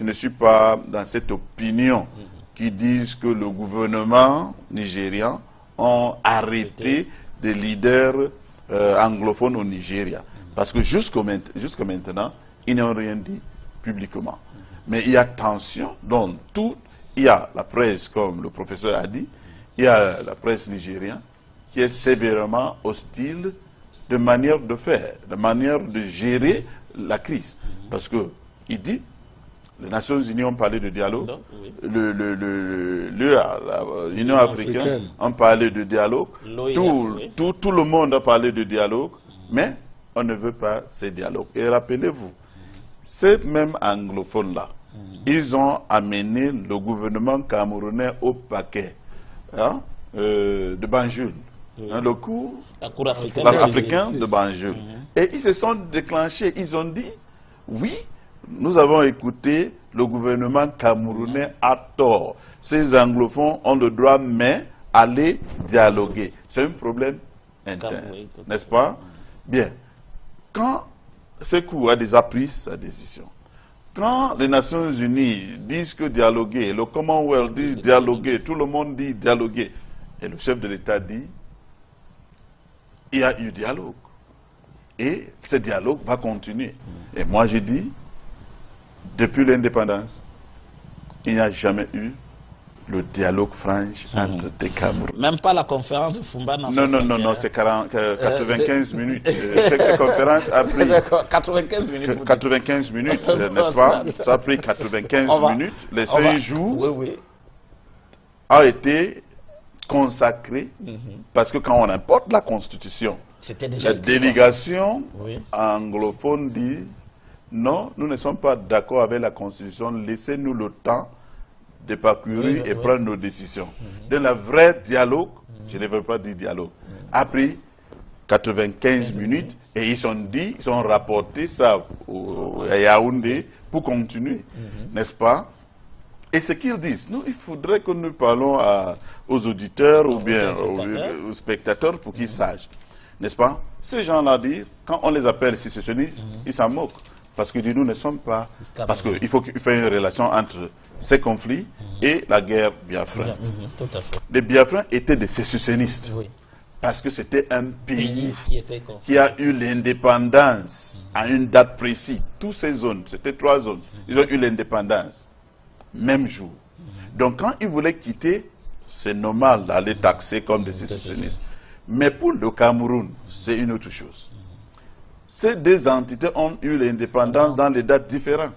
ne suis pas dans cette opinion qui disent que le gouvernement nigérian a arrêté des leaders anglophones au Nigeria. Parce que jusqu'à maintenant, ils n'ont rien dit publiquement. Mais il y a tension dans tout. il y a la presse, comme le professeur a dit, il y a la presse nigérienne qui est sévèrement hostile de manière de faire, de manière de gérer la crise. Parce que, il dit, les Nations Unies ont parlé de dialogue, l'Union africaine a parlé de dialogue, tout le monde a parlé de dialogue, mais on ne veut pas ces dialogues. Et rappelez-vous, ces mêmes anglophones-là, ils ont amené le gouvernement camerounais au paquet de Banjul. Le cours africain de Banjul. Et ils se sont déclenchés, ils ont dit, oui, nous avons écouté le gouvernement camerounais à tort. Ces anglophones ont le droit, mais aller dialoguer. C'est un problème interne, n'est-ce pas? Bien. Quand ce coup a déjà pris sa décision, quand les Nations Unies disent que dialoguer, le Commonwealth dit dialoguer, tout le monde dit dialoguer, et le chef de l'État dit, il y a eu dialogue. Et ce dialogue va continuer. Et moi je dis, depuis l'indépendance, il n'y a jamais eu le dialogue franc entre des Camerounais. Même pas la conférence de Fumba. Non, c'est 95 minutes. Cette conférence a pris 95 minutes. 95 minutes, n'est-ce pas? Ça a pris 95 minutes. Les 5 jours ont été consacrés parce que quand on importe la Constitution, la délégation anglophone dit non, nous ne sommes pas d'accord avec la Constitution, laissez-nous le temps de parcourir et prendre nos décisions. Donc, le vrai dialogue, je ne veux pas dire dialogue, a pris 95 minutes et ils ont rapporté ça à Yaoundé pour continuer, n'est-ce pas? Et ce qu'ils disent, nous, il faudrait que nous parlons aux auditeurs ou bien aux spectateurs pour qu'ils sachent, n'est-ce pas? Ces gens-là disent, quand on les appelle sécessionnistes, ils s'en moquent. Parce que nous ne sommes pas... Parce qu'il faut faire une relation entre ces conflits et la guerre biafraine. Les Biafrins étaient des sécessionnistes. Parce que c'était un pays qui a eu l'indépendance à une date précise. Toutes ces zones, c'était 3 zones, ils ont eu l'indépendance. Même jour. Donc quand ils voulaient quitter, c'est normal d'aller taxer comme des sécessionnistes. Mais pour le Cameroun, c'est une autre chose. Ces deux entités ont eu l'indépendance dans des dates différentes,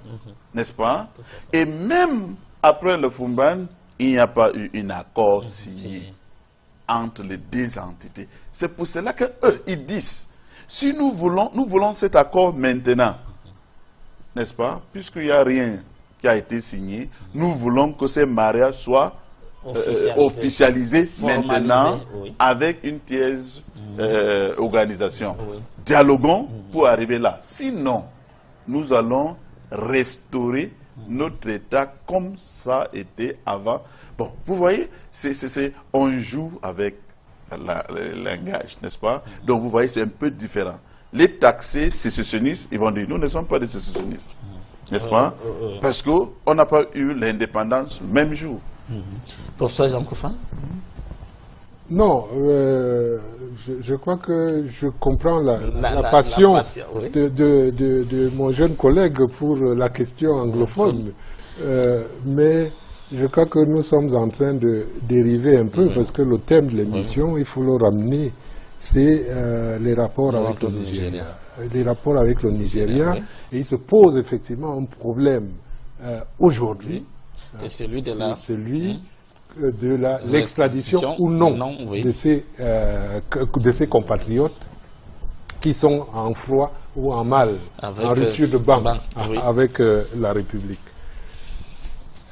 n'est-ce pas? Et même après le Fumban, il n'y a pas eu un accord signé entre les deux entités. C'est pour cela qu'eux, ils disent, si nous voulons cet accord maintenant, n'est-ce pas? Puisqu'il n'y a rien qui a été signé, nous voulons que ces mariages soient officialisés maintenant avec une pièce organisation. Dialoguons pour arriver là. Sinon, nous allons restaurer notre État comme ça était avant. Bon, vous voyez, on joue avec le langage, n'est-ce pas? Donc, vous voyez, c'est un peu différent. Les taxés sécessionnistes, ils vont dire, nous ne sommes pas des sécessionnistes, n'est-ce pas? Parce qu'on n'a pas eu l'indépendance le même jour. Professeur Jean Koufan? Non, je crois que je comprends la passion de mon jeune collègue pour la question anglophone, mais je crois que nous sommes en train de dériver un peu parce que le thème de l'émission, il faut le ramener, c'est les rapports avec le Nigeria. Les rapports avec le Nigeria, et il se pose effectivement un problème aujourd'hui. C'est celui de la... de l'extradition ou non, de ces compatriotes qui sont en froid ou en mal, en rupture de ban avec la République.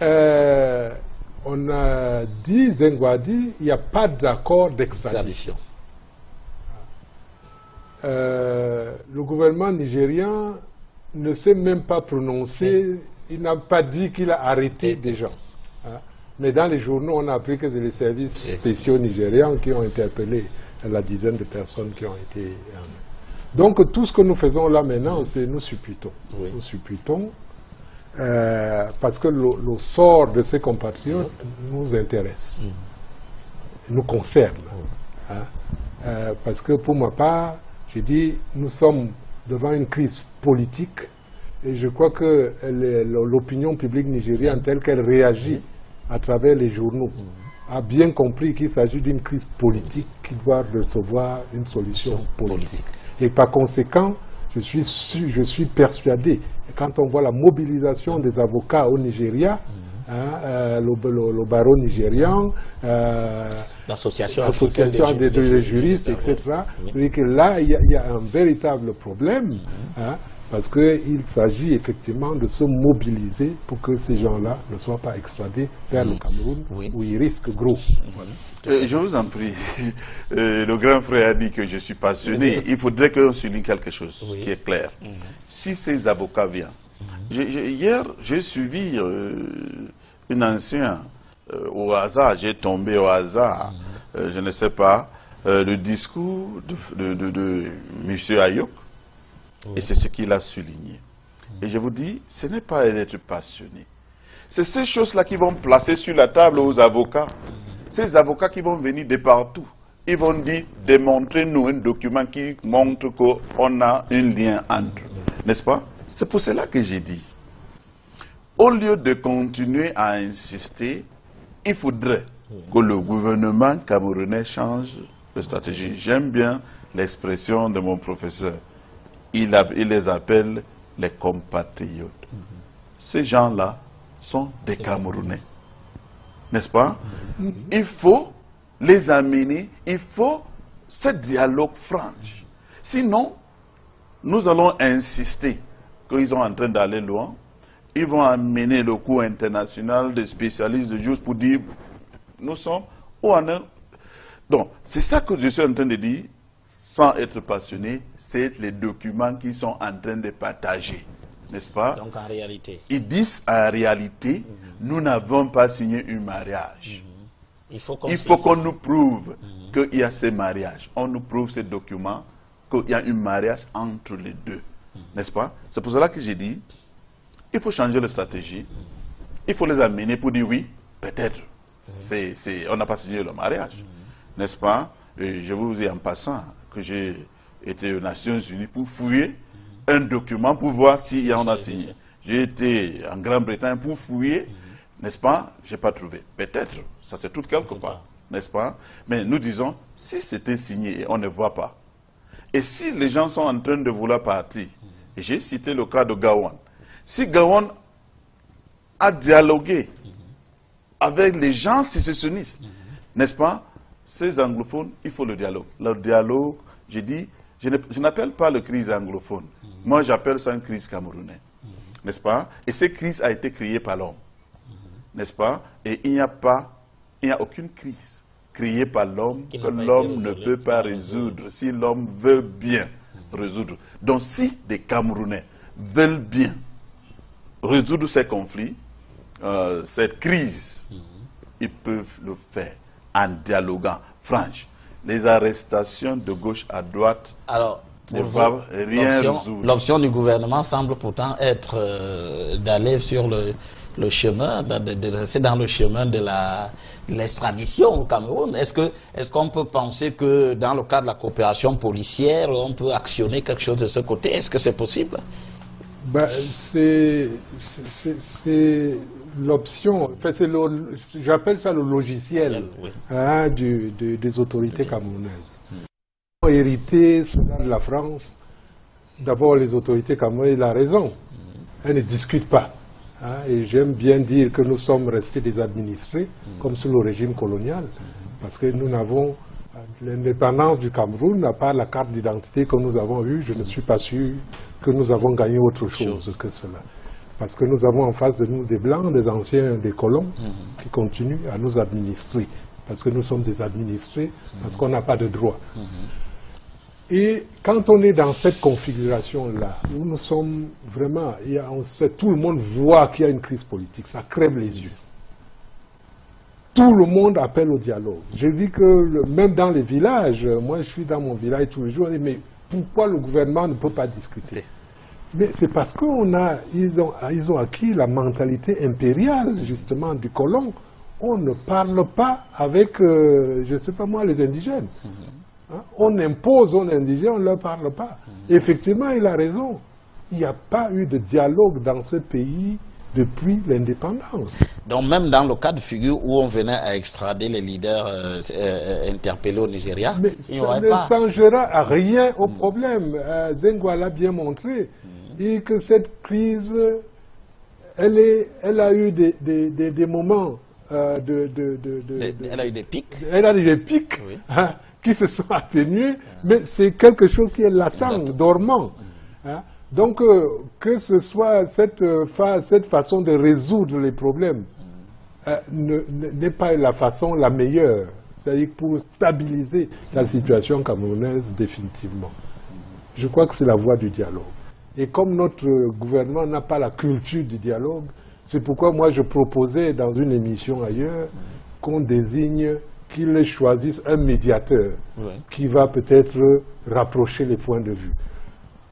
On a dit, Zengwadi, il n'y a pas d'accord d'extradition. Le gouvernement nigérien ne s'est même pas prononcé, il n'a pas dit qu'il a arrêté des gens. Mais dans les journaux, on a appris que c'est les services spéciaux nigérians qui ont interpellé la dizaine de personnes qui ont été... Donc tout ce que nous faisons là maintenant, c'est nous supputons. Nous supputons parce que le sort de ces compatriotes nous intéresse, nous concerne. Parce que pour ma part, je dis, nous sommes devant une crise politique et je crois que l'opinion publique nigérienne telle qu'elle réagit à travers les journaux, a bien compris qu'il s'agit d'une crise politique qui doit recevoir une solution politique. Et par conséquent, je suis persuadé, quand on voit la mobilisation des avocats au Nigeria, le barreau nigérian, l'association des juristes, etc., oui. Que là, il y a un véritable problème, parce qu'il s'agit effectivement de se mobiliser pour que ces gens-là ne soient pas extradés vers le Cameroun, où ils risquent gros. Voilà. Je vous en prie, le grand frère a dit que je suis passionné. Il faudrait qu'on souligne quelque chose qui est clair. Si ces avocats viennent, hier, j'ai suivi un ancien au hasard, j'ai tombé au hasard, je ne sais pas, le discours de M. Ayok, et c'est ce qu'il a souligné. Et je vous dis, ce n'est pas être passionné. C'est ces choses-là qui vont placer sur la table aux avocats. Ces avocats qui vont venir de partout. Ils vont dire, démontrez-nous un document qui montre qu'on a un lien entre. N'est-ce pas? C'est pour cela que j'ai dit, au lieu de continuer à insister, il faudrait que le gouvernement camerounais change de stratégie. J'aime bien l'expression de mon professeur. Il les appelle les compatriotes. Ces gens-là sont des Camerounais. N'est-ce pas? Il faut les amener, il faut ce dialogue franc. Sinon, nous allons insister qu'ils sont en train d'aller loin. Ils vont amener le cours international des spécialistes juste pour dire nous sommes où en est. Donc, c'est ça que je suis en train de dire, sans être passionné, c'est les documents qu'ils sont en train de partager. N'est-ce pas? Donc, en réalité. Ils disent en réalité, nous n'avons pas signé un mariage. Il faut qu'on nous prouve qu'il y a ce mariage. On nous prouve ces documents, qu'il y a un mariage entre les deux. N'est-ce pas? C'est pour cela que j'ai dit, il faut changer de stratégie. Il faut les amener pour dire oui, peut-être. On n'a pas signé le mariage. N'est-ce pas? Et je vous dis en passant que j'ai été aux Nations Unies pour fouiller un document pour voir s'il y en a signé. J'ai été en Grande-Bretagne pour fouiller, n'est-ce pas? Je n'ai pas trouvé. Peut-être, ça se trouve quelque part, n'est-ce pas? Mais nous disons, si c'était signé et on ne voit pas, et si les gens sont en train de vouloir partir, et j'ai cité le cas de Gawan, si Gawan a dialogué avec les gens sécessionnistes, n'est-ce pas? Ces anglophones, il faut le dialogue. Le dialogue, j'ai dit, je n'appelle pas le crise anglophone. Moi, j'appelle ça une crise camerounaise. N'est-ce pas? Et cette crise a été créée par l'homme. N'est-ce pas? Et il n'y a aucune crise créée par l'homme que l'homme ne peut pas résoudre si l'homme veut bien résoudre. Donc, si des Camerounais veulent bien résoudre ces conflits, cette crise, ils peuvent le faire en dialoguant. Franche, les arrestations de gauche à droite ne vont rien résoudre. L'option du gouvernement semble pourtant être d'aller sur le chemin, de rester dans le chemin de l'extradition au Cameroun. Est-ce qu'on peut penser que dans le cadre de la coopération policière, on peut actionner quelque chose de ce côté? Est-ce que c'est possible? Ben, c'est l'option, enfin, j'appelle ça le logiciel des autorités camerounaises. Pour hériter cela de la France, d'abord les autorités camerounaises, la raison, elles ne discutent pas. Et j'aime bien dire que nous sommes restés des administrés, comme sous le régime colonial, parce que nous n'avons, l'indépendance du Cameroun, à part la carte d'identité que nous avons eue, je ne suis pas sûr que nous avons gagné autre chose que cela. Parce que nous avons en face de nous des Blancs, des anciens, des colons, qui continuent à nous administrer. Parce que nous sommes des administrés, parce qu'on n'a pas de droit. Et quand on est dans cette configuration-là, où nous sommes vraiment, tout le monde voit qu'il y a une crise politique, ça crève les yeux. Tout le monde appelle au dialogue. Je dis que même dans les villages, moi je suis dans mon village tous les jours, mais pourquoi le gouvernement ne peut pas discuter? Mais c'est parce qu'ils ont acquis la mentalité impériale, justement, du colon. On ne parle pas avec, je ne sais pas moi, les indigènes. On impose aux indigènes, on ne leur parle pas. Effectivement, il a raison. Il n'y a pas eu de dialogue dans ce pays depuis l'indépendance. Donc même dans le cas de figure où on venait à extrader les leaders interpellés au Nigeria, mais il n'y ça aurait ne pas... changera à rien au problème. Zengwa l'a bien montré. Et que cette crise, elle a eu des moments Elle a eu des pics. Elle a eu des pics, Oui. hein, qui se sont atténués, mais c'est quelque chose qui est latent, dormant. Hein. Donc, que ce soit cette façon de résoudre les problèmes n'est pas la façon la meilleure. C'est-à-dire pour stabiliser la situation camerounaise définitivement. Je crois que c'est la voie du dialogue. Et comme notre gouvernement n'a pas la culture du dialogue, c'est pourquoi moi je proposais dans une émission ailleurs qu'on désigne, qu'il choisisse un médiateur qui va peut-être rapprocher les points de vue.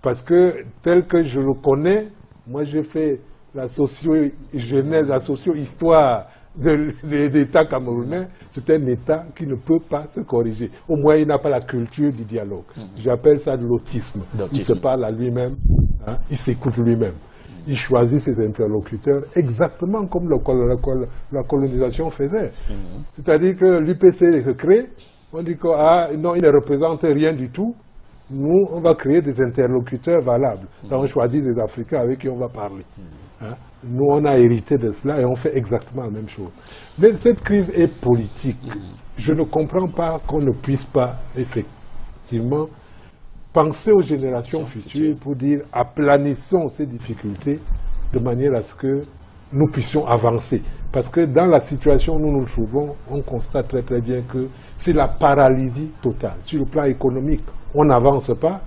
Parce que tel que je le connais, moi j'ai fait la socio-genèse, la socio-histoire de l'État camerounais, c'est un État qui ne peut pas se corriger. Au moins, il n'a pas la culture du dialogue. J'appelle ça de l'autisme. Il se parle à lui-même, hein, il s'écoute lui-même. Il choisit ses interlocuteurs exactement comme la colonisation faisait. C'est-à-dire que l'UPC se crée, on dit que non, il ne représente rien du tout. Nous, on va créer des interlocuteurs valables. Donc, on choisit des Africains avec qui on va parler. Hein? Nous, on a hérité de cela et on fait exactement la même chose. Mais cette crise est politique. Je ne comprends pas qu'on ne puisse pas, effectivement, penser aux générations futures pour dire aplanissons ces difficultés de manière à ce que nous puissions avancer. Parce que dans la situation où nous nous trouvons, on constate très très bien que c'est la paralysie totale. Sur le plan économique, on n'avance pas.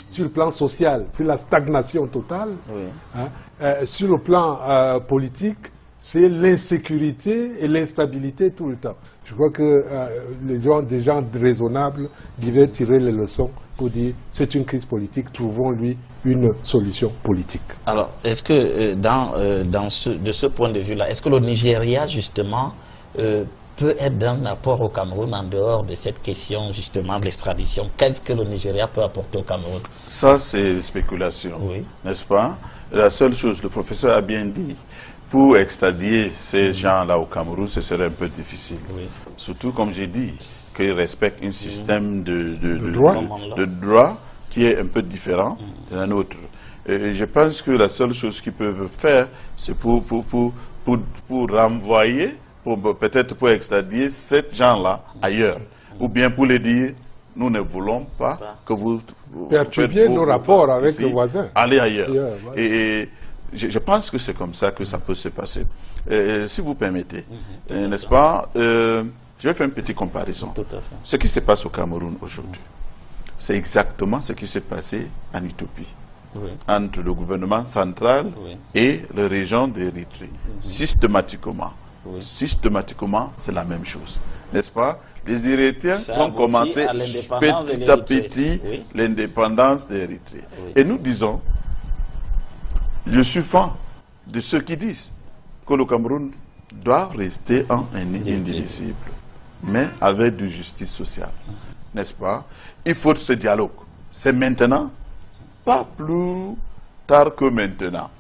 Sur le plan social, c'est la stagnation totale. Oui. Hein. Sur le plan politique, c'est l'insécurité et l'instabilité tout le temps. Je crois que des gens raisonnables devaient tirer les leçons pour dire c'est une crise politique, trouvons-lui une solution politique. Alors, est-ce que de ce point de vue-là, est-ce que le Nigeria, justement, peut être d'un apport au Cameroun en dehors de cette question, justement, de l'extradition? Qu'est-ce que le Nigeria peut apporter au Cameroun? Ça, c'est spéculation, n'est-ce pas? La seule chose, le professeur a bien dit, pour extradier ces gens-là au Cameroun, ce serait un peu difficile. Surtout, comme j'ai dit, qu'ils respectent un système de droit qui est un peu différent d'un autre. Et je pense que la seule chose qu'ils peuvent faire, c'est pour renvoyer, peut-être pour extradier ces gens-là ailleurs. Ou bien pour les dire, nous ne voulons pas que vous perturbiez nos rapports avec le voisin. Allez ailleurs. Et je pense que c'est comme ça que ça peut se passer. Si vous permettez, n'est-ce pas, je vais faire une petite comparaison. Ce qui se passe au Cameroun aujourd'hui, c'est exactement ce qui s'est passé en Éthiopie. Entre le gouvernement central et les régions d'Érythrée. Systématiquement. Systématiquement, c'est la même chose. N'est-ce pas? Les Érythréens ont commencé petit à petit l'indépendance d'Érythrée. Et nous disons, je suis fan de ceux qui disent que le Cameroun doit rester indivisible, mais avec de justice sociale. N'est-ce pas? Il faut ce dialogue. C'est maintenant, pas plus tard que maintenant.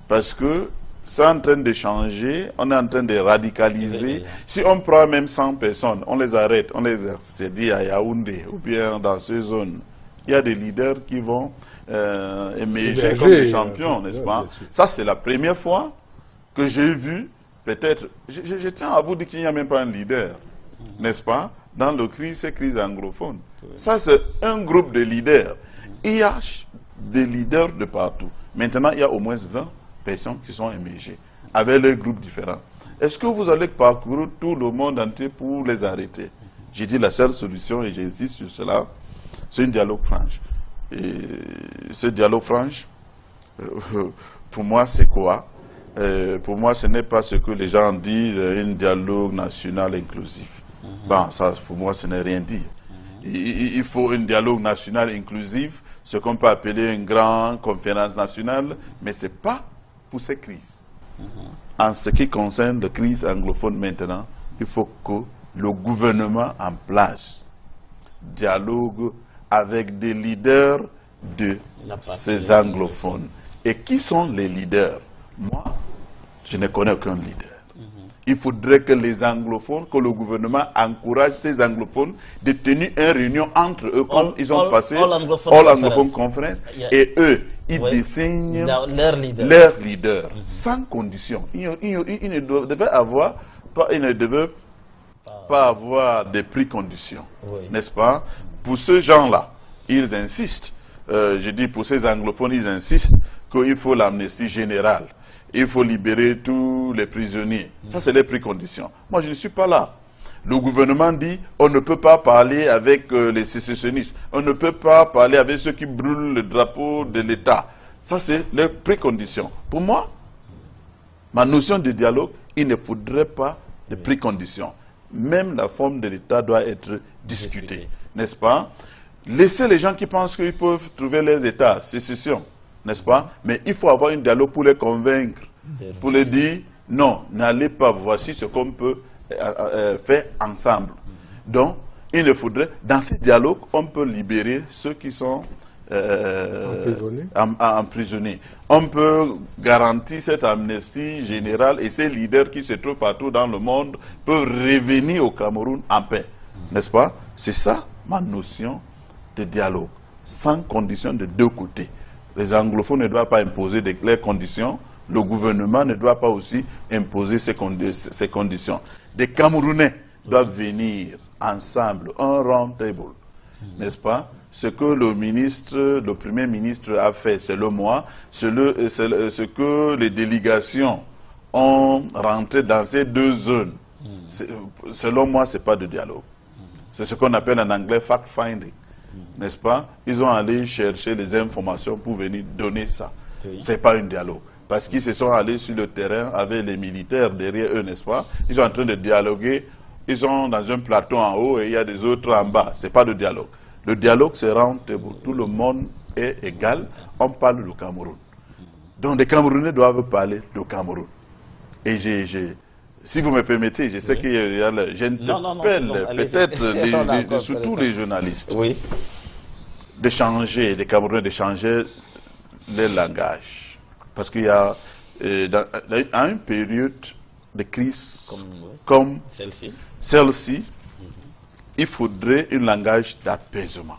Parce que c'est en train de changer, on est en train de radicaliser. Si on prend même 100 personnes, on les arrête, on les expédie à Yaoundé ou bien dans ces zones, il y a des leaders qui vont émerger comme des champions, n'est-ce pas? Ça, c'est la première fois que j'ai vu, peut-être, je tiens à vous dire qu'il n'y a même pas un leader, n'est-ce pas? Dans ces crises anglophones. Ça, c'est un groupe de leaders. Il y a des leaders de partout. Maintenant, il y a au moins 20 personnes qui sont émergées, avec leurs groupes différents. Est-ce que vous allez parcourir tout le monde entier pour les arrêter? J'ai dit la seule solution, et j'insiste sur cela, c'est un dialogue franc. Et ce dialogue franc, pour moi, c'est quoi? Pour moi, ce n'est pas ce que les gens disent, un dialogue national inclusif. Bon, ça, pour moi, ce n'est rien dire. Il faut un dialogue national inclusif, ce qu'on peut appeler une grande conférence nationale, mais ce n'est pas pour ces crises. En ce qui concerne la crise anglophone maintenant, il faut que le gouvernement en place dialogue avec des leaders de ces anglophones. Et qui sont les leaders? Moi, je ne connais aucun leader. Il faudrait que les anglophones, que le gouvernement encourage ces anglophones de tenir une réunion entre eux, comme ils ont passé All Anglophone Conference, et eux, ils désignent leur leader, sans condition. Il ne devait pas avoir de préconditions, n'est-ce pas? Pour ces gens-là, ils insistent, je dis pour ces anglophones, ils insistent qu'il faut l'amnistie générale. Il faut libérer tous les prisonniers. Ça, c'est les préconditions. Moi, je ne suis pas là. Le gouvernement dit, on ne peut pas parler avec les sécessionnistes. On ne peut pas parler avec ceux qui brûlent le drapeau de l'État. Ça, c'est les préconditions. Pour moi, ma notion de dialogue, il ne faudrait pas de préconditions. Même la forme de l'État doit être discutée. N'est-ce pas? Laissez les gens qui pensent qu'ils peuvent trouver les États, sécession. N'est-ce pas? Mais il faut avoir un dialogue pour les convaincre, pour les dire, non, n'allez pas, voici ce qu'on peut faire ensemble. Donc, il ne faudrait, dans ce dialogue, on peut libérer ceux qui sont emprisonnés. On peut garantir cette amnistie générale et ces leaders qui se trouvent partout dans le monde peuvent revenir au Cameroun en paix. N'est-ce pas? C'est ça ma notion de dialogue, sans condition de deux côtés. Les anglophones ne doivent pas imposer les conditions. Le gouvernement ne doit pas aussi imposer ces conditions. Des Camerounais doivent venir ensemble, un round table, n'est-ce pas? Ce que le Premier ministre a fait, selon moi, ce que les délégations ont rentré dans ces deux zones, selon moi, ce n'est pas de dialogue. C'est ce qu'on appelle en anglais fact-finding. N'est-ce pas? Ils ont allé chercher les informations pour venir donner ça. Oui. Ce n'est pas un dialogue. Parce qu'ils se sont allés sur le terrain avec les militaires derrière eux, n'est-ce pas? Ils sont en train de dialoguer. Ils sont dans un plateau en haut et il y a des autres en bas. Ce n'est pas de dialogue. Le dialogue, c'est round table. Tout le monde est égal. On parle du Cameroun. Donc les Camerounais doivent parler du Cameroun. Et si vous me permettez, je sais qu'il y a... J'interpelle peut-être surtout les journalistes d'échanger, les Camerounais d'échanger les langages. Parce qu'il y a, à une période de crise comme celle-ci, il faudrait un langage d'apaisement.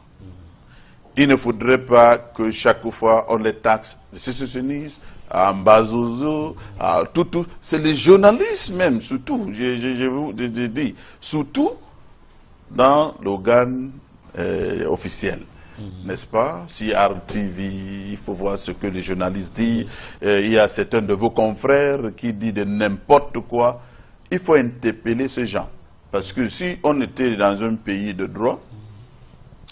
Il ne faudrait pas que chaque fois on les taxe de sécessionnistes, à Mbazozo, à tout. C'est les journalistes même, surtout, je vous dis, surtout dans l'organe officiel. N'est-ce pas? Si RTV, il faut voir ce que les journalistes disent. Il y a certains de vos confrères qui disent de n'importe quoi. Il faut interpeller ces gens. Parce que si on était dans un pays de droit,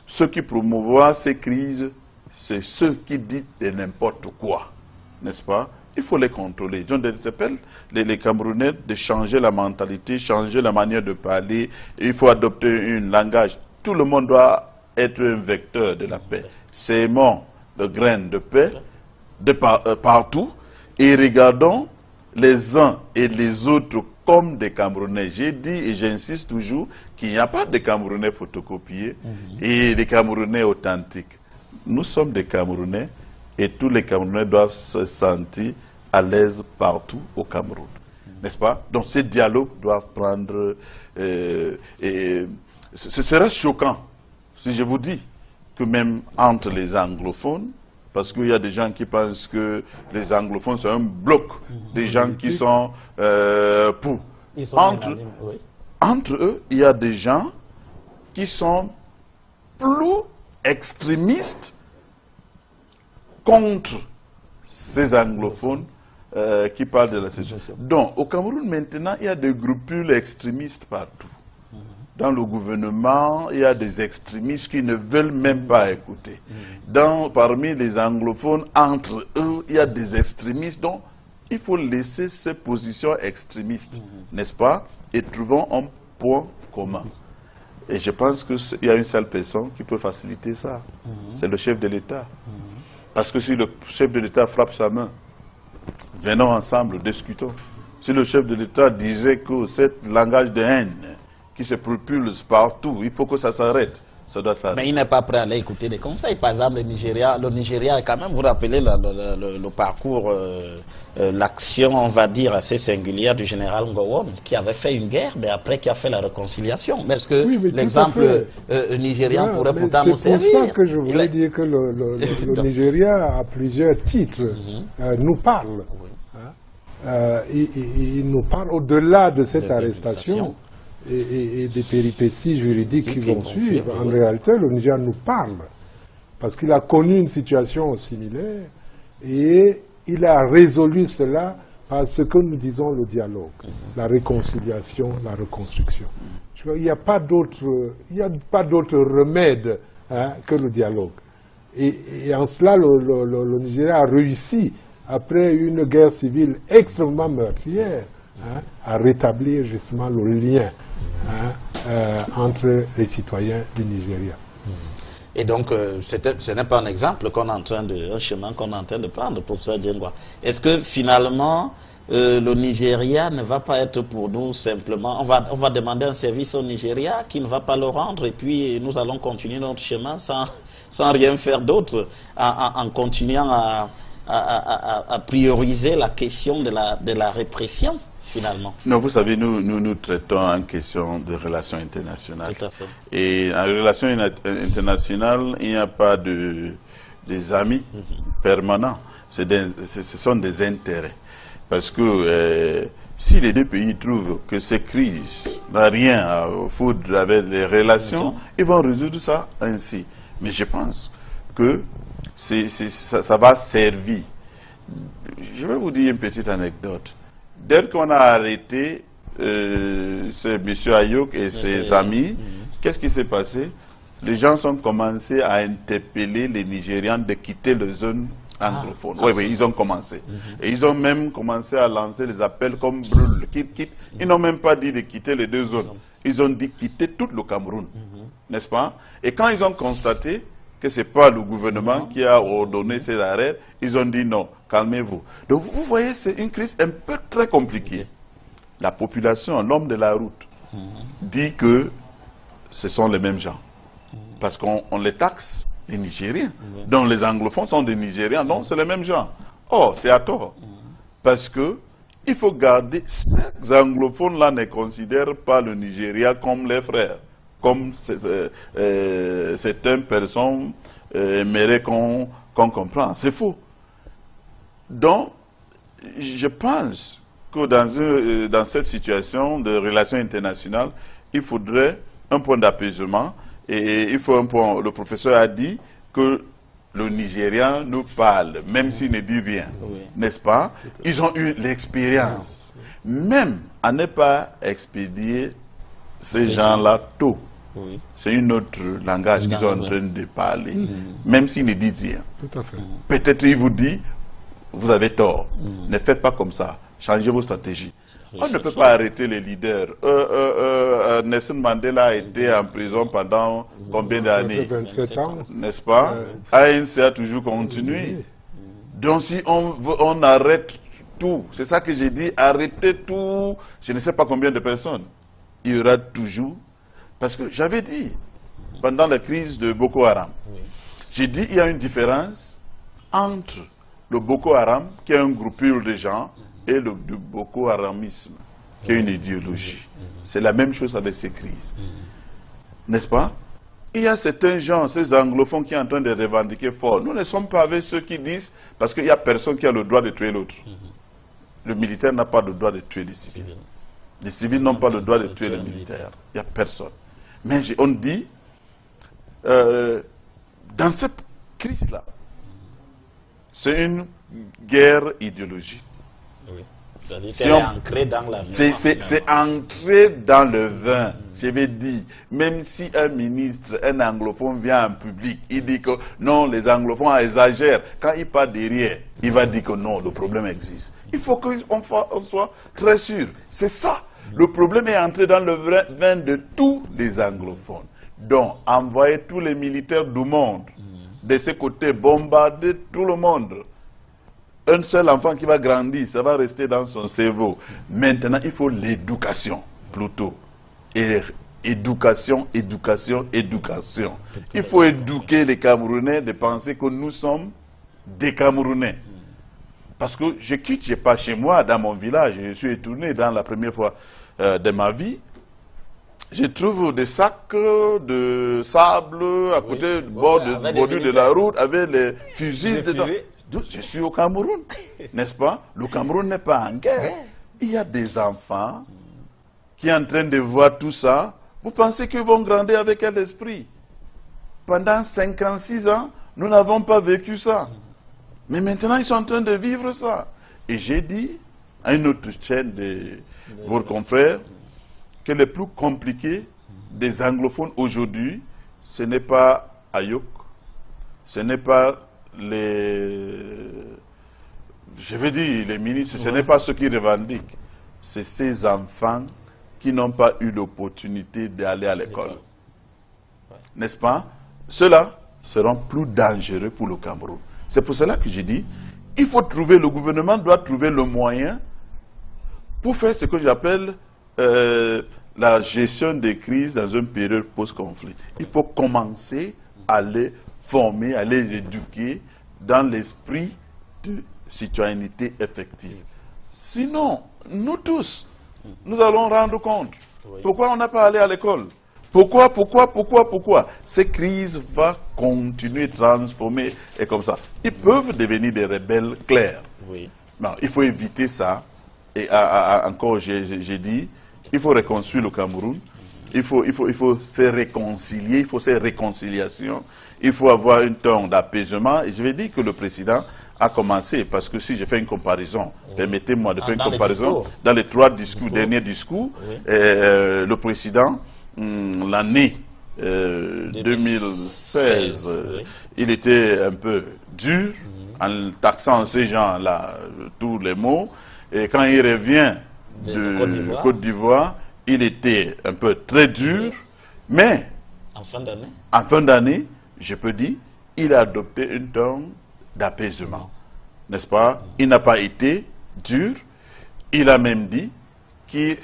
ceux qui promouvoient ces crises, c'est ceux qui disent de n'importe quoi. N'est-ce pas? Il faut les contrôler. John appelle les Camerounais de changer la mentalité, changer la manière de parler. Il faut adopter un langage. Tout le monde doit être un vecteur de la paix. Sémons le grain de paix partout et regardons les uns et les autres comme des Camerounais. J'ai dit et j'insiste toujours qu'il n'y a pas de Camerounais photocopiés et des Camerounais authentiques. Nous sommes des Camerounais et tous les Camerounais doivent se sentir à l'aise partout au Cameroun. N'est-ce pas? Donc ces dialogues doivent prendre... ce serait choquant si je vous dis que même entre les anglophones, parce qu'il y a des gens qui pensent que les anglophones sont un bloc, des gens qui sont pour. Entre eux, il y a des gens qui sont plus extrémistes contre ces anglophones qui parlent de la sécession. Donc, au Cameroun, maintenant, il y a des groupuscules extrémistes partout. Dans le gouvernement, il y a des extrémistes qui ne veulent même pas écouter. Parmi les anglophones, entre eux, il y a des extrémistes. Donc, il faut laisser ces positions extrémistes, n'est-ce pas? Et trouvons un point commun. Et je pense qu'il y a une seule personne qui peut faciliter ça. C'est le chef de l'État. Parce que si le chef de l'État frappe sa main, venons ensemble, discutons. Si le chef de l'État disait que ce langage de haine qui se propulse partout, il faut que ça s'arrête. ça doit s'arrêter. Mais il n'est pas prêt à aller écouter des conseils. Par exemple, le Nigeria est quand même, vous rappelez le parcours, l'action, on va dire, assez singulière du général Ngowon, qui avait fait une guerre, mais après qui a fait la réconciliation. Mais est-ce que l'exemple nigérian pourrait pourtant nous servir? C'est pour ça que je voulais dire que le Nigeria, à plusieurs titres, nous parle. Il nous parle au-delà de cette arrestation et des péripéties juridiques qui vont suivre. En réalité, le Nigeria nous parle parce qu'il a connu une situation similaire et il a résolu cela par ce que nous disons le dialogue, la réconciliation, la reconstruction. Il n'y a pas d'autre remède que le dialogue. Et en cela, le Nigeria a réussi, après une guerre civile extrêmement meurtrière, à rétablir justement le lien entre les citoyens du Nigeria. Et donc, ce n'est pas un exemple un chemin qu'on est en train de prendre, professeur Djengwa. Est-ce que finalement, le Nigeria ne va pas être pour nous simplement, on va demander un service au Nigeria qui ne va pas le rendre et puis nous allons continuer notre chemin sans rien faire d'autre, en continuant à prioriser la question de la répression, finalement. Non, vous savez, nous traitons en question de relations internationales. Tout à fait. Et en relations internationales, il n'y a pas des amis permanents. Ce sont des intérêts. Parce que si les deux pays trouvent que ces crises n'ont rien à foutre avec les relations, ils vont résoudre ça ainsi. Mais je pense que ça va servir. Je vais vous dire une petite anecdote. Dès qu'on a arrêté M. Ayok et ses amis, qu'est-ce qui s'est passé? Les gens ont commencé à interpeller les Nigérians de quitter la zone anglophone. Oui, ils ont commencé. Et ils ont même commencé à lancer les appels comme brûle, quitte. Ils n'ont même pas dit de quitter les deux zones. Ils ont dit quitter tout le Cameroun. N'est-ce pas? Et quand ils ont constaté que ce n'est pas le gouvernement qui a ordonné ces arrêts, ils ont dit non, calmez-vous. Donc vous voyez, c'est une crise un peu très compliquée. La population, l'homme de la route, dit que ce sont les mêmes gens. Parce qu'on les taxe, les Nigériens. Donc les anglophones sont des Nigériens, non, c'est les mêmes gens. Oh, c'est à tort. Parce que il faut garder, ces anglophones-là ne considèrent pas le Nigeria comme les frères. Comme certaines personnes aimeraient qu'on comprenne. C'est faux. Donc, je pense que dans cette situation de relations internationales, il faudrait un point d'apaisement et il faut un point. Le professeur a dit que le Nigérian nous parle, même s'il ne dit rien, n'est-ce pas? Ils ont eu l'expérience. Même à ne pas expédier ces gens-là tôt. C'est un autre langage qu'ils sont en train de parler, même s'ils ne disent rien. Tout à fait. Peut-être il vous dit, vous avez tort, ne faites pas comme ça, changez vos stratégies. On ne peut pas arrêter les leaders. Nelson Mandela a été en prison pendant combien d'années? 27 ans. N'est-ce pas? ANC a toujours continué. Donc si on arrête tout, c'est ça que j'ai dit, arrêtez tout, je ne sais pas combien de personnes. Il y aura toujours... Parce que j'avais dit, pendant la crise de Boko Haram, j'ai dit qu'il y a une différence entre le Boko Haram, qui est un groupule de gens, et le Boko Haramisme, qui est une idéologie. C'est la même chose avec ces crises. N'est-ce pas? Il y a certains gens, ces anglophones, qui sont en train de revendiquer fort. Nous ne sommes pas avec ceux qui disent, parce qu'il n'y a personne qui a le droit de tuer l'autre. Le militaire n'a pas le droit de tuer les civils. Les civils n'ont pas le droit de tuer les militaires. Il n'y a personne. Mais on dit, dans cette crise-là, c'est une guerre idéologique. C'est ancré dans la vie. C'est ancré dans le vin. Je vais dire, même si un ministre, un anglophone vient en public, il dit que non, les anglophones exagèrent. Quand il part derrière, il va dire que non, le problème existe. Il faut qu'on soit très sûr. C'est ça. Le problème est entré dans le vin de tous les anglophones. Donc, envoyer tous les militaires du monde, de ce côté, bombarder tout le monde. Un seul enfant qui va grandir, ça va rester dans son cerveau. Maintenant, il faut l'éducation, plutôt. Et éducation, éducation, éducation. Il faut éduquer les Camerounais de penser que nous sommes des Camerounais. Parce que je pars chez moi, dans mon village, je suis étonné dans la première fois de ma vie. Je trouve des sacs de sable à côté du bordure de la route avec les fusils dedans. Je suis au Cameroun, n'est-ce pas? Le Cameroun n'est pas en guerre. Il y a des enfants qui sont en train de voir tout ça. Vous pensez qu'ils vont grandir avec quel esprit? Pendant 56 ans, nous n'avons pas vécu ça. Mais maintenant, ils sont en train de vivre ça. Et j'ai dit à une autre chaîne de vos confrères que le plus compliqué des anglophones aujourd'hui, ce n'est pas Ayok, ce n'est pas les ministres, ce n'est pas ceux qui revendiquent. C'est ces enfants qui n'ont pas eu l'opportunité d'aller à l'école. N'est-ce pas? Ceux-là seront plus dangereux pour le Cameroun. C'est pour cela que j'ai dit, il faut trouver, le gouvernement doit trouver le moyen pour faire ce que j'appelle la gestion des crises dans une période post-conflit. Il faut commencer à les former, à les éduquer dans l'esprit de citoyenneté effective. Sinon, nous tous, nous allons rendre compte. Pourquoi on n'a pas allé à l'école? Pourquoi? Ces crises vont continuer de transformer et comme ça. Ils peuvent devenir des rebelles clairs. Oui. Non, il faut éviter ça. Et encore, j'ai dit, il faut reconstruire le Cameroun. Il faut se réconcilier, il faut ces réconciliations. Il faut avoir un temps d'apaisement. Et je vais dire que le président a commencé, parce que si je fais une comparaison, permettez-moi de faire une comparaison, dans les trois derniers discours, le président, l'année 2016, il était un peu dur, en taxant ces gens-là, tous les mots, et quand il revient de Côte d'Ivoire, il était un peu très dur, mais en fin d'année, je peux dire, il a adopté un ton d'apaisement, n'est-ce pas? Il n'a pas été dur, il a même dit que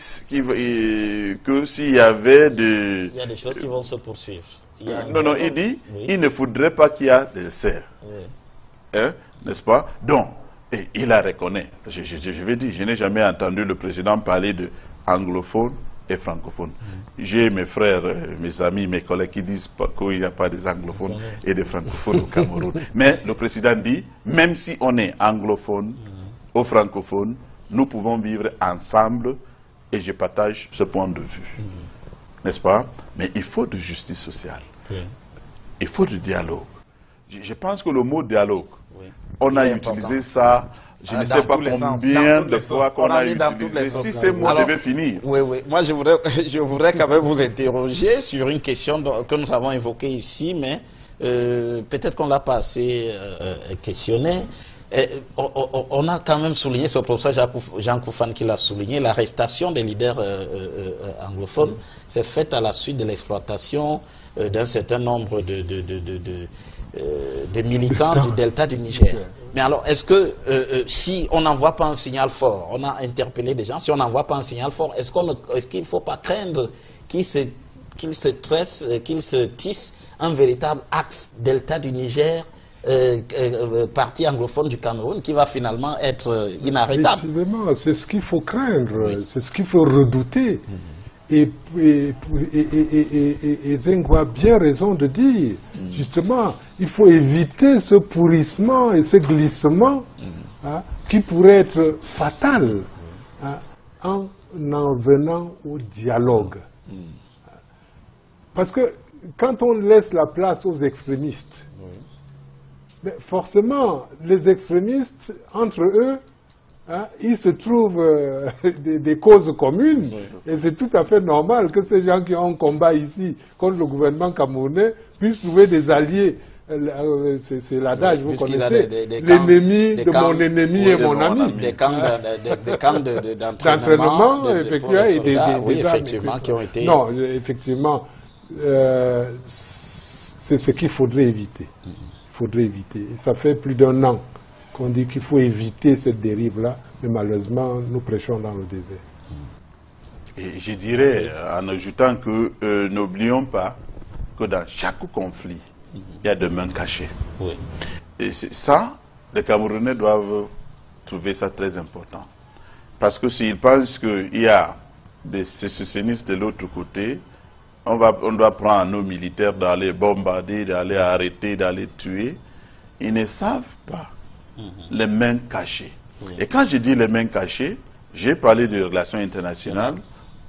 s'il y avait des... Il y a des choses qui vont se poursuivre. Non, il dit, il ne faudrait pas qu'il y ait des serres, n'est-ce pas? Donc, et il la reconnaît. Je vais dire, je n'ai jamais entendu le président parler de anglophone et francophone. J'ai mes frères, mes amis, mes collègues qui disent qu'il n'y a pas des anglophones et des francophones au Cameroun. Mais le président dit, même si on est anglophone ou francophone, nous pouvons vivre ensemble et je partage ce point de vue. N'est-ce pas? Mais il faut de justice sociale. Il faut du dialogue. Je pense que le mot dialogue, on a utilisé ça, je ne sais pas combien de fois qu'on a utilisé. Si ces mots devaient finir. Oui. Moi, je voudrais quand même vous interroger sur une question que nous avons évoquée ici, mais peut-être qu'on ne l'a pas assez questionné. On a quand même souligné, c'est le professeur Jean Koufane qui l'a souligné, l'arrestation des leaders anglophones s'est faite à la suite de l'exploitation d'un certain nombre de militants du delta du Niger. Mais alors, est-ce que si on n'envoie pas un signal fort, on a interpellé des gens, si on n'envoie pas un signal fort, est-ce qu'il ne faut pas craindre qu'il se tisse un véritable axe delta du Niger, partie anglophone du Cameroun, qui va finalement être inarrêtable? Précisément, c'est ce qu'il faut craindre, c'est ce qu'il faut redouter. Et Zengou a bien raison de dire, justement, il faut éviter ce pourrissement et ce glissement qui pourrait être fatal en venant au dialogue. Parce que quand on laisse la place aux extrémistes, mais forcément, les extrémistes, entre eux, il se trouve des causes communes, et c'est tout à fait normal que ces gens qui ont un combat ici contre le gouvernement camerounais puissent trouver des alliés. C'est l'adage, vous connaissez, l'ennemi de mon ennemi et mon ami. Des camps d'entraînement effectués et des effectivement, qui ont été... Non, effectivement, c'est ce qu'il faudrait éviter. Il faudrait éviter. Et ça fait plus d'1 an qu'on dit qu'il faut éviter cette dérive-là, mais malheureusement, nous prêchons dans le désert. Et je dirais, en ajoutant que n'oublions pas que dans chaque conflit, il y a des mains cachées. Oui. Et ça, les Camerounais doivent trouver ça très important. Parce que s'ils pensent qu'il y a des sécessionnistes de l'autre côté, on doit prendre nos militaires d'aller bombarder, d'aller arrêter, d'aller tuer. Ils ne savent pas les mains cachées. Oui. Et quand je dis les mains cachées, j'ai parlé de relations internationales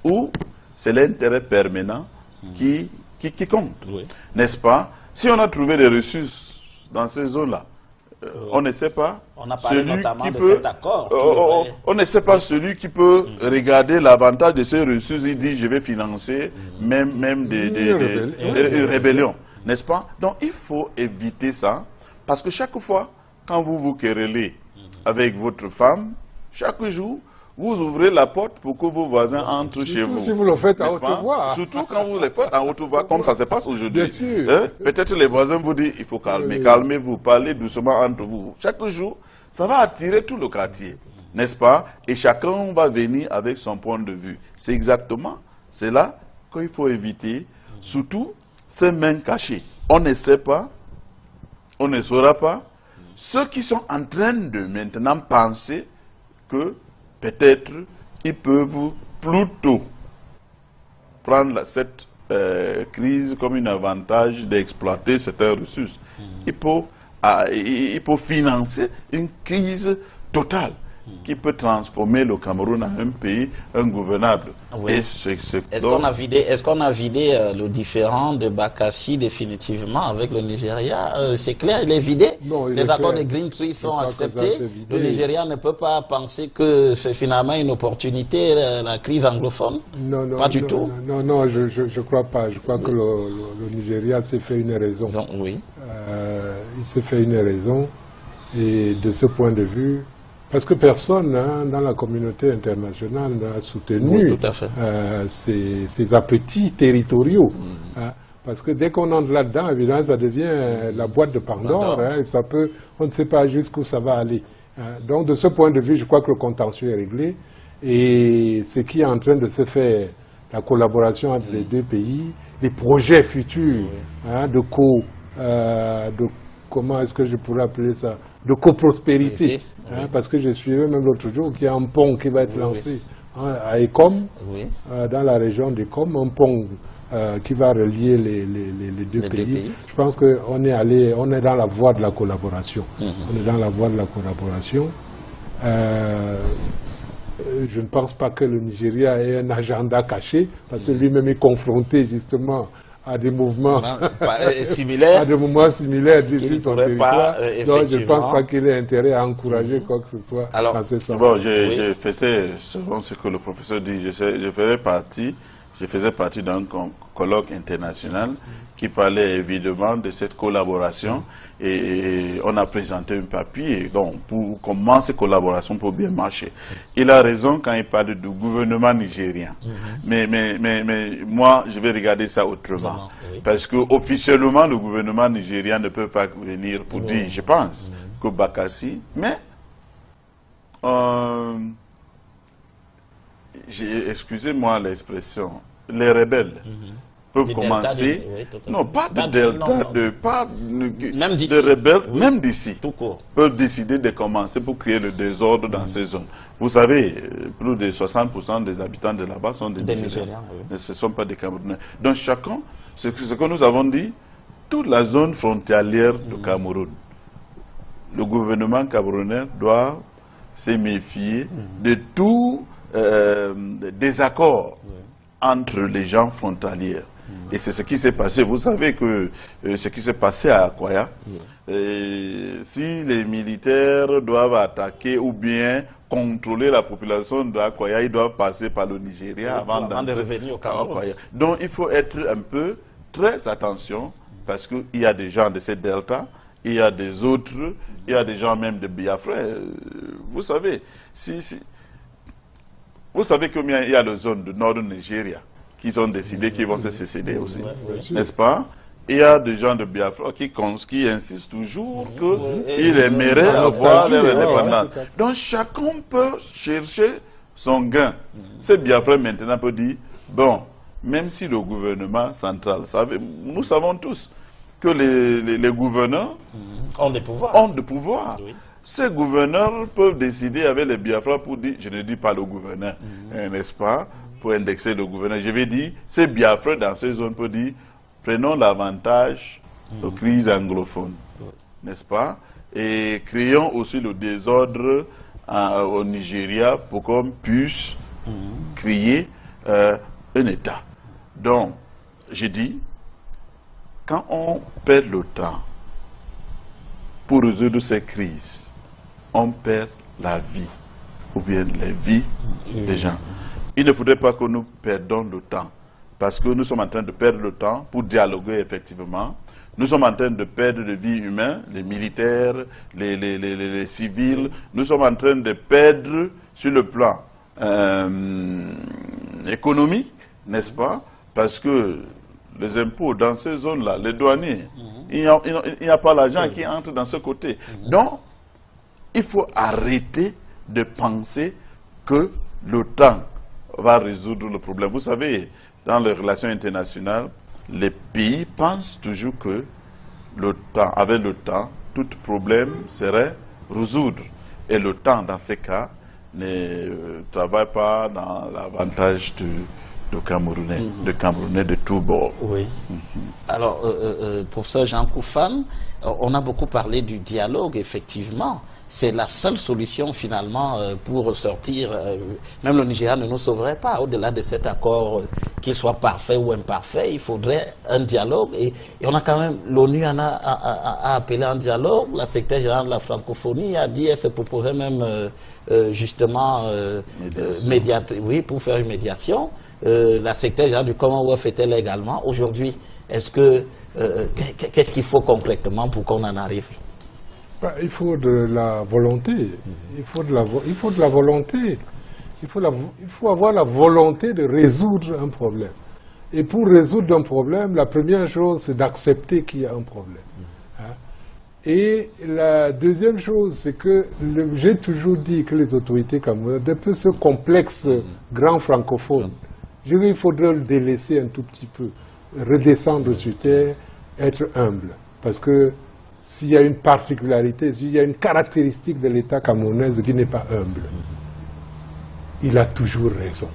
où c'est l'intérêt permanent qui compte. Oui. N'est-ce pas? Si on a trouvé des ressources dans ces zones-là, on ne sait pas. On a parlé notamment de cet accord. On ne sait pas celui qui peut regarder l'avantage de ces ressources. Il dit je vais financer même des rébellions. N'est-ce pas? Donc il faut éviter ça. Parce que chaque fois, quand vous vous querellez avec votre femme, chaque jour, vous ouvrez la porte pour que vos voisins entrent chez vous. Si vous le faites à haute voix. Surtout quand vous le faites à haute voix, comme ça se passe aujourd'hui. Peut-être les voisins vous disent, il faut calmer, calmez-vous, parlez doucement entre vous. Chaque jour, ça va attirer tout le quartier, n'est-ce pas? Et chacun va venir avec son point de vue. C'est exactement cela qu'il faut éviter, surtout ces mains cachées. On ne sait pas, on ne saura pas. Ceux qui sont en train de maintenant penser que peut-être ils peuvent plutôt prendre cette crise comme un avantage d'exploiter certaines ressources. Il faut financer une crise totale qui peut transformer le Cameroun en un pays ingouvernable. Oui. Est-ce qu'on a vidé le différend de Bakassi définitivement avec le Nigeria? C'est clair, il est vidé. Non, les accords de Green Tree sont acceptés. Le Nigeria ne peut pas penser que c'est finalement une opportunité, la crise anglophone? Non, pas du tout. Non, je crois pas. Je crois que le Nigeria s'est fait une raison. Oui. Il s'est fait une raison. Et de ce point de vue, parce que personne dans la communauté internationale n'a soutenu ces appétits territoriaux. Parce que dès qu'on entre là-dedans, évidemment, ça devient la boîte de Pandore. On ne sait pas jusqu'où ça va aller. Donc, de ce point de vue, je crois que le contentieux est réglé. Et ce qui est en train de se faire, la collaboration entre les deux pays, les projets futurs comment est-ce que je pourrais appeler ça, de coprospérité. Parce que je suivais même l'autre jour qu'il y a un pont qui va être lancé à Ekom, dans la région d'Ekom, un pont qui va relier les deux pays. Je pense qu'on est dans la voie de la collaboration. On est dans la voie de la collaboration. Je ne pense pas que le Nigeria ait un agenda caché, parce que lui-même est confronté justement à des mouvements similaires, sur son territoire. Donc je ne pense pas qu'il ait intérêt à encourager quoi que ce soit dans ce sens. Bon, je faisais, selon ce que le professeur dit, je faisais partie d'un colloque international qui parlait évidemment de cette collaboration et on a présenté un papier donc, pour comment ces collaborations peuvent bien marcher. Il a raison quand il parle du gouvernement nigérien. Mais moi, je vais regarder ça autrement. Parce que officiellement, le gouvernement nigérien ne peut pas venir pour dire, je pense, que Bakassi, mais excusez-moi l'expression, les rebelles peuvent commencer, pas de delta, de rebelles, même d'ici, peuvent décider de commencer pour créer le désordre dans ces zones. Vous savez, plus de 60% des habitants de là-bas sont des Nigériens, ce ne sont pas des Camerounais. Donc chacun, ce que nous avons dit, toute la zone frontalière du Cameroun, le gouvernement camerounais doit se méfier de tout désaccord entre les gens frontaliers. Et c'est ce qui s'est passé. Vous savez que ce qui s'est passé à Akwaya, si les militaires doivent attaquer ou bien contrôler la population d'Akwaya, ils doivent passer par le Nigeria avant de revenir au Cameroun. Donc il faut être un peu très attention parce qu'il y a des gens de cette delta, il y a des autres, il y a des gens même de Biafra. Vous savez, vous savez qu'il y a les zones du nord du Nigeria qui ont décidé qu'ils vont se sécéder aussi, n'est-ce pas? Il y a des gens de Biafra qui insistent toujours qu'ils aimeraient avoir leur indépendance. Donc chacun peut chercher son gain. Ces Biafrais maintenant peut dire, bon, même si le gouvernement central, nous savons tous que les gouverneurs ont des pouvoirs. Oui. Ces gouverneurs peuvent décider avec les Biafras pour dire, je ne dis pas le gouverneur, n'est-ce pas, pour indexer le gouverneur. Je vais dire, ces Biafrais dans ces zones peuvent dire, prenons l'avantage de crise anglophone, n'est-ce pas, et créons aussi le désordre au Nigeria pour qu'on puisse créer un État. Donc, je dis, quand on perd le temps pour résoudre ces crises, on perd la vie, ou bien les vies des gens. Il ne faudrait pas que nous perdons le temps, parce que nous sommes en train de perdre le temps pour dialoguer effectivement. Nous sommes en train de perdre des vies humaines, les militaires, les civils. Nous sommes en train de perdre sur le plan économique, n'est-ce pas? Parce que les impôts dans ces zones-là, les douaniers, il n'y a pas l'argent qui entre dans ce côté. Donc, il faut arrêter de penser que le temps va résoudre le problème. Vous savez, dans les relations internationales, les pays pensent toujours que avec le temps, tout problème serait résoudre. Et le temps, dans ces cas, ne travaille pas dans l'avantage de Camerounais de tous bords. Oui. Alors, professeur Jean Koufane, on a beaucoup parlé du dialogue, effectivement. C'est la seule solution finalement pour ressortir. Même le Nigeria ne nous sauverait pas. Au-delà de cet accord, qu'il soit parfait ou imparfait, il faudrait un dialogue. Et on a quand même, l'ONU a appelé un dialogue. La secrétaire générale de la francophonie a dit, elle se proposait même justement oui, pour faire une médiation. La secrétaire générale du Commonwealth était là également. Aujourd'hui, est-ce que qu'est-ce qu'il faut concrètement pour qu'on en arrive? Il faut de la volonté. Il faut de la volonté. Il faut avoir la volonté de résoudre un problème. Et pour résoudre un problème, la première chose, c'est d'accepter qu'il y a un problème. Et la deuxième chose, c'est que j'ai toujours dit que les autorités camerounaises, depuis ce complexe grand francophone, il faudrait le délaisser un tout petit peu, redescendre sur terre, être humble. Parce que s'il y a une particularité, s'il y a une caractéristique de l'État camerounais qui n'est pas humble, il a toujours raison.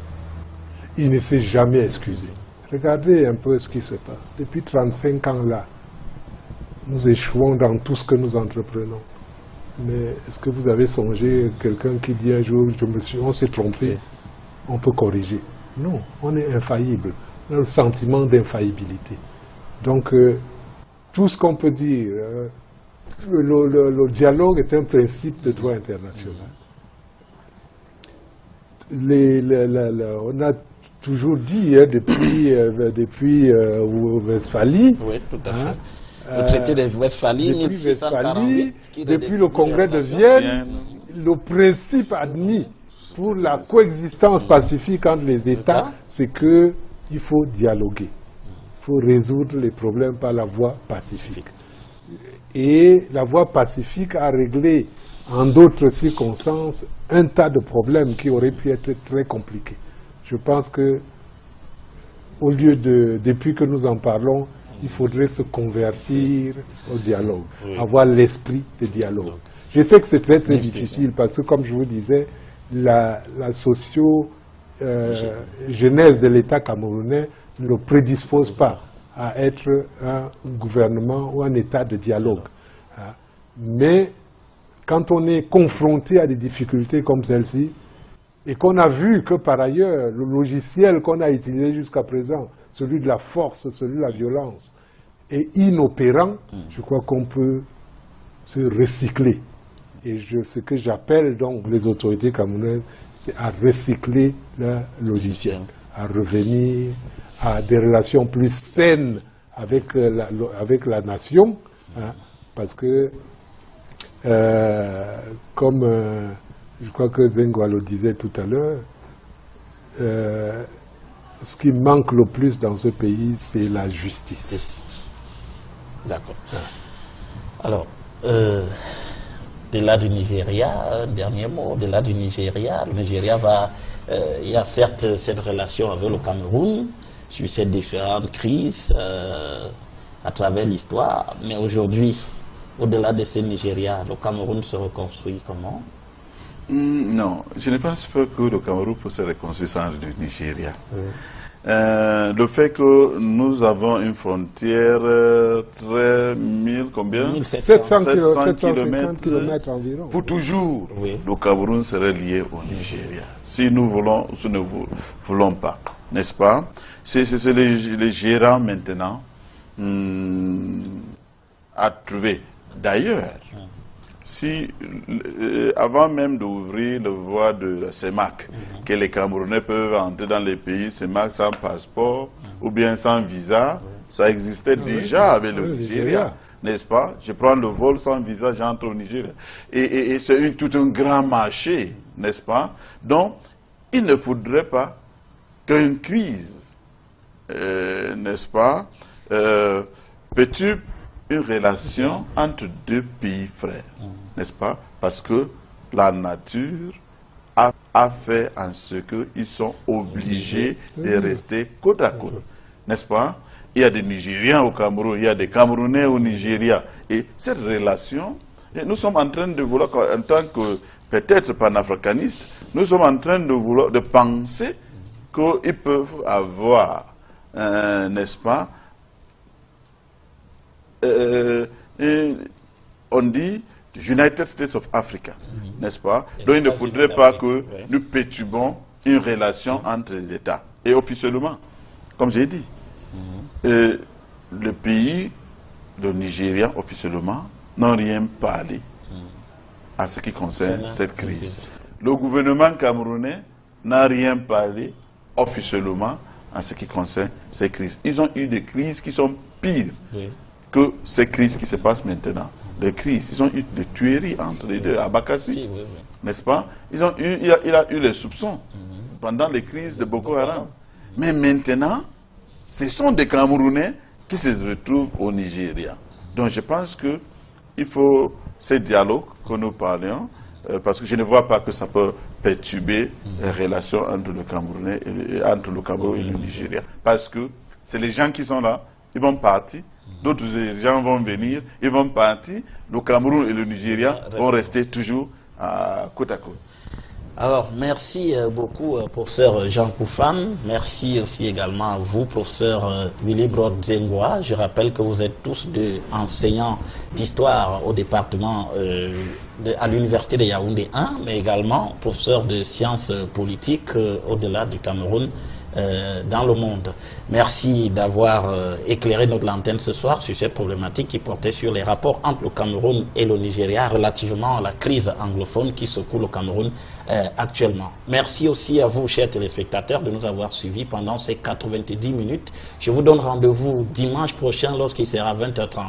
Il ne s'est jamais excusé. Regardez un peu ce qui se passe. Depuis 35 ans là, nous échouons dans tout ce que nous entreprenons. Mais est-ce que vous avez songé quelqu'un qui dit un jour, on s'est trompé, on peut corriger? Non, on est infaillible. On a le sentiment d'infaillibilité. Donc, tout ce qu'on peut dire, le dialogue est un principe de droit international. On a toujours dit, depuis Westphalie, oui, tout à fait. Le traité de Westphalie, 1648, depuis le congrès de Vienne, le principe admis pour la coexistence pacifique entre les États, c'est qu'il faut dialoguer. Il faut résoudre les problèmes par la voie pacifique. Et la voie pacifique a réglé, en d'autres circonstances, un tas de problèmes qui auraient pu être très compliqués. Je pense que, au lieu depuis que nous en parlons, il faudrait se convertir au dialogue, avoir l'esprit de dialogue. Je sais que c'est très très difficile parce que, comme je vous disais, la socio-genèse de l'État camerounais ne le prédispose pas à être un gouvernement ou un État de dialogue. Mais quand on est confronté à des difficultés comme celle-ci, et qu'on a vu que par ailleurs, le logiciel qu'on a utilisé jusqu'à présent, celui de la force, celui de la violence, est inopérant, je crois qu'on peut se recycler. Et ce que j'appelle donc les autorités camerounaises, c'est à recycler le logiciel, à revenir à des relations plus saines avec la nation, parce que, comme je crois que Zengwa le disait tout à l'heure, ce qui manque le plus dans ce pays, c'est la justice. D'accord. Alors, au-delà du Nigeria, un dernier mot, au-delà du Nigeria, le Nigeria va... il y a certes cette relation avec le Cameroun, sur ces différentes crises à travers l'histoire, mais aujourd'hui, au-delà de ce Nigeria, le Cameroun se reconstruit comment? Non, je ne pense pas que le Cameroun peut se reconstruire sans le Nigeria. Le fait que nous avons une frontière très... combien 700 km environ. Pour toujours, oui. Le Cameroun serait lié au Nigeria. Si nous voulons, si nous ne voulons pas, n'est-ce pas? C'est les gérants maintenant à trouver. D'ailleurs, si avant même d'ouvrir le voie de la CEMAC, que les Camerounais peuvent entrer dans les pays CEMAC sans passeport ou bien sans visa, ça existait déjà avec le Nigeria, n'est-ce pas? Je prends le vol sans visa, j'entre au Nigeria. Et c'est tout un grand marché, n'est-ce pas? Donc, il ne faudrait pas qu'une crise, n'est-ce pas, perturbe une relation entre deux pays frères, n'est-ce pas? Parce que la nature a fait en ce qu'ils sont obligés de rester côte à côte, n'est-ce pas? Il y a des Nigériens au Cameroun, il y a des Camerounais au Nigeria. Et cette relation, et nous sommes en train de vouloir, en tant que peut-être panafricanistes, nous sommes en train de penser qu'ils peuvent avoir, n'est-ce pas, on dit United States of Africa, n'est-ce pas? Donc il ne faudrait pas que nous perturbons une relation entre les États. Et officiellement, comme j'ai dit, le pays, le Nigeria, officiellement, n'a rien parlé à ce qui concerne cette crise. Le gouvernement camerounais n'a rien parlé officiellement en ce qui concerne cette crise. Ils ont eu des crises qui sont pires que ces crises qui se passent maintenant. Les crises, ils ont eu des tueries entre les deux, à Bakassi, n'est-ce pas? Il a eu les soupçons pendant les crises de Boko Haram. Mais maintenant, ce sont des Camerounais qui se retrouvent au Nigeria. Donc je pense qu'il faut ce dialogue que nous parlions, parce que je ne vois pas que ça peut perturber les relations entre le Camerounais entre le Cameroun et le Nigeria. Parce que c'est les gens qui sont là, ils vont partir. D'autres gens vont venir, ils vont partir. Le Cameroun et le Nigeria vont rester toujours côte à côte. Alors, merci beaucoup, professeur Jean Koufane. Merci aussi également à vous, professeur Willy Brod-Zengwa. Je rappelle que vous êtes tous deux enseignants d'histoire au département à l'université de Yaoundé 1, mais également professeur de sciences politiques au-delà du Cameroun. Dans le monde. Merci d'avoir éclairé notre lanterne ce soir sur cette problématique qui portait sur les rapports entre le Cameroun et le Nigeria relativement à la crise anglophone qui secoue le Cameroun actuellement. Merci aussi à vous, chers téléspectateurs, de nous avoir suivis pendant ces 90 minutes. Je vous donne rendez-vous dimanche prochain lorsqu'il sera 20h30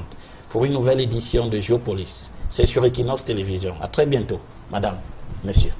pour une nouvelle édition de Géopolis. C'est sur Equinox Télévision. À très bientôt, madame, messieurs.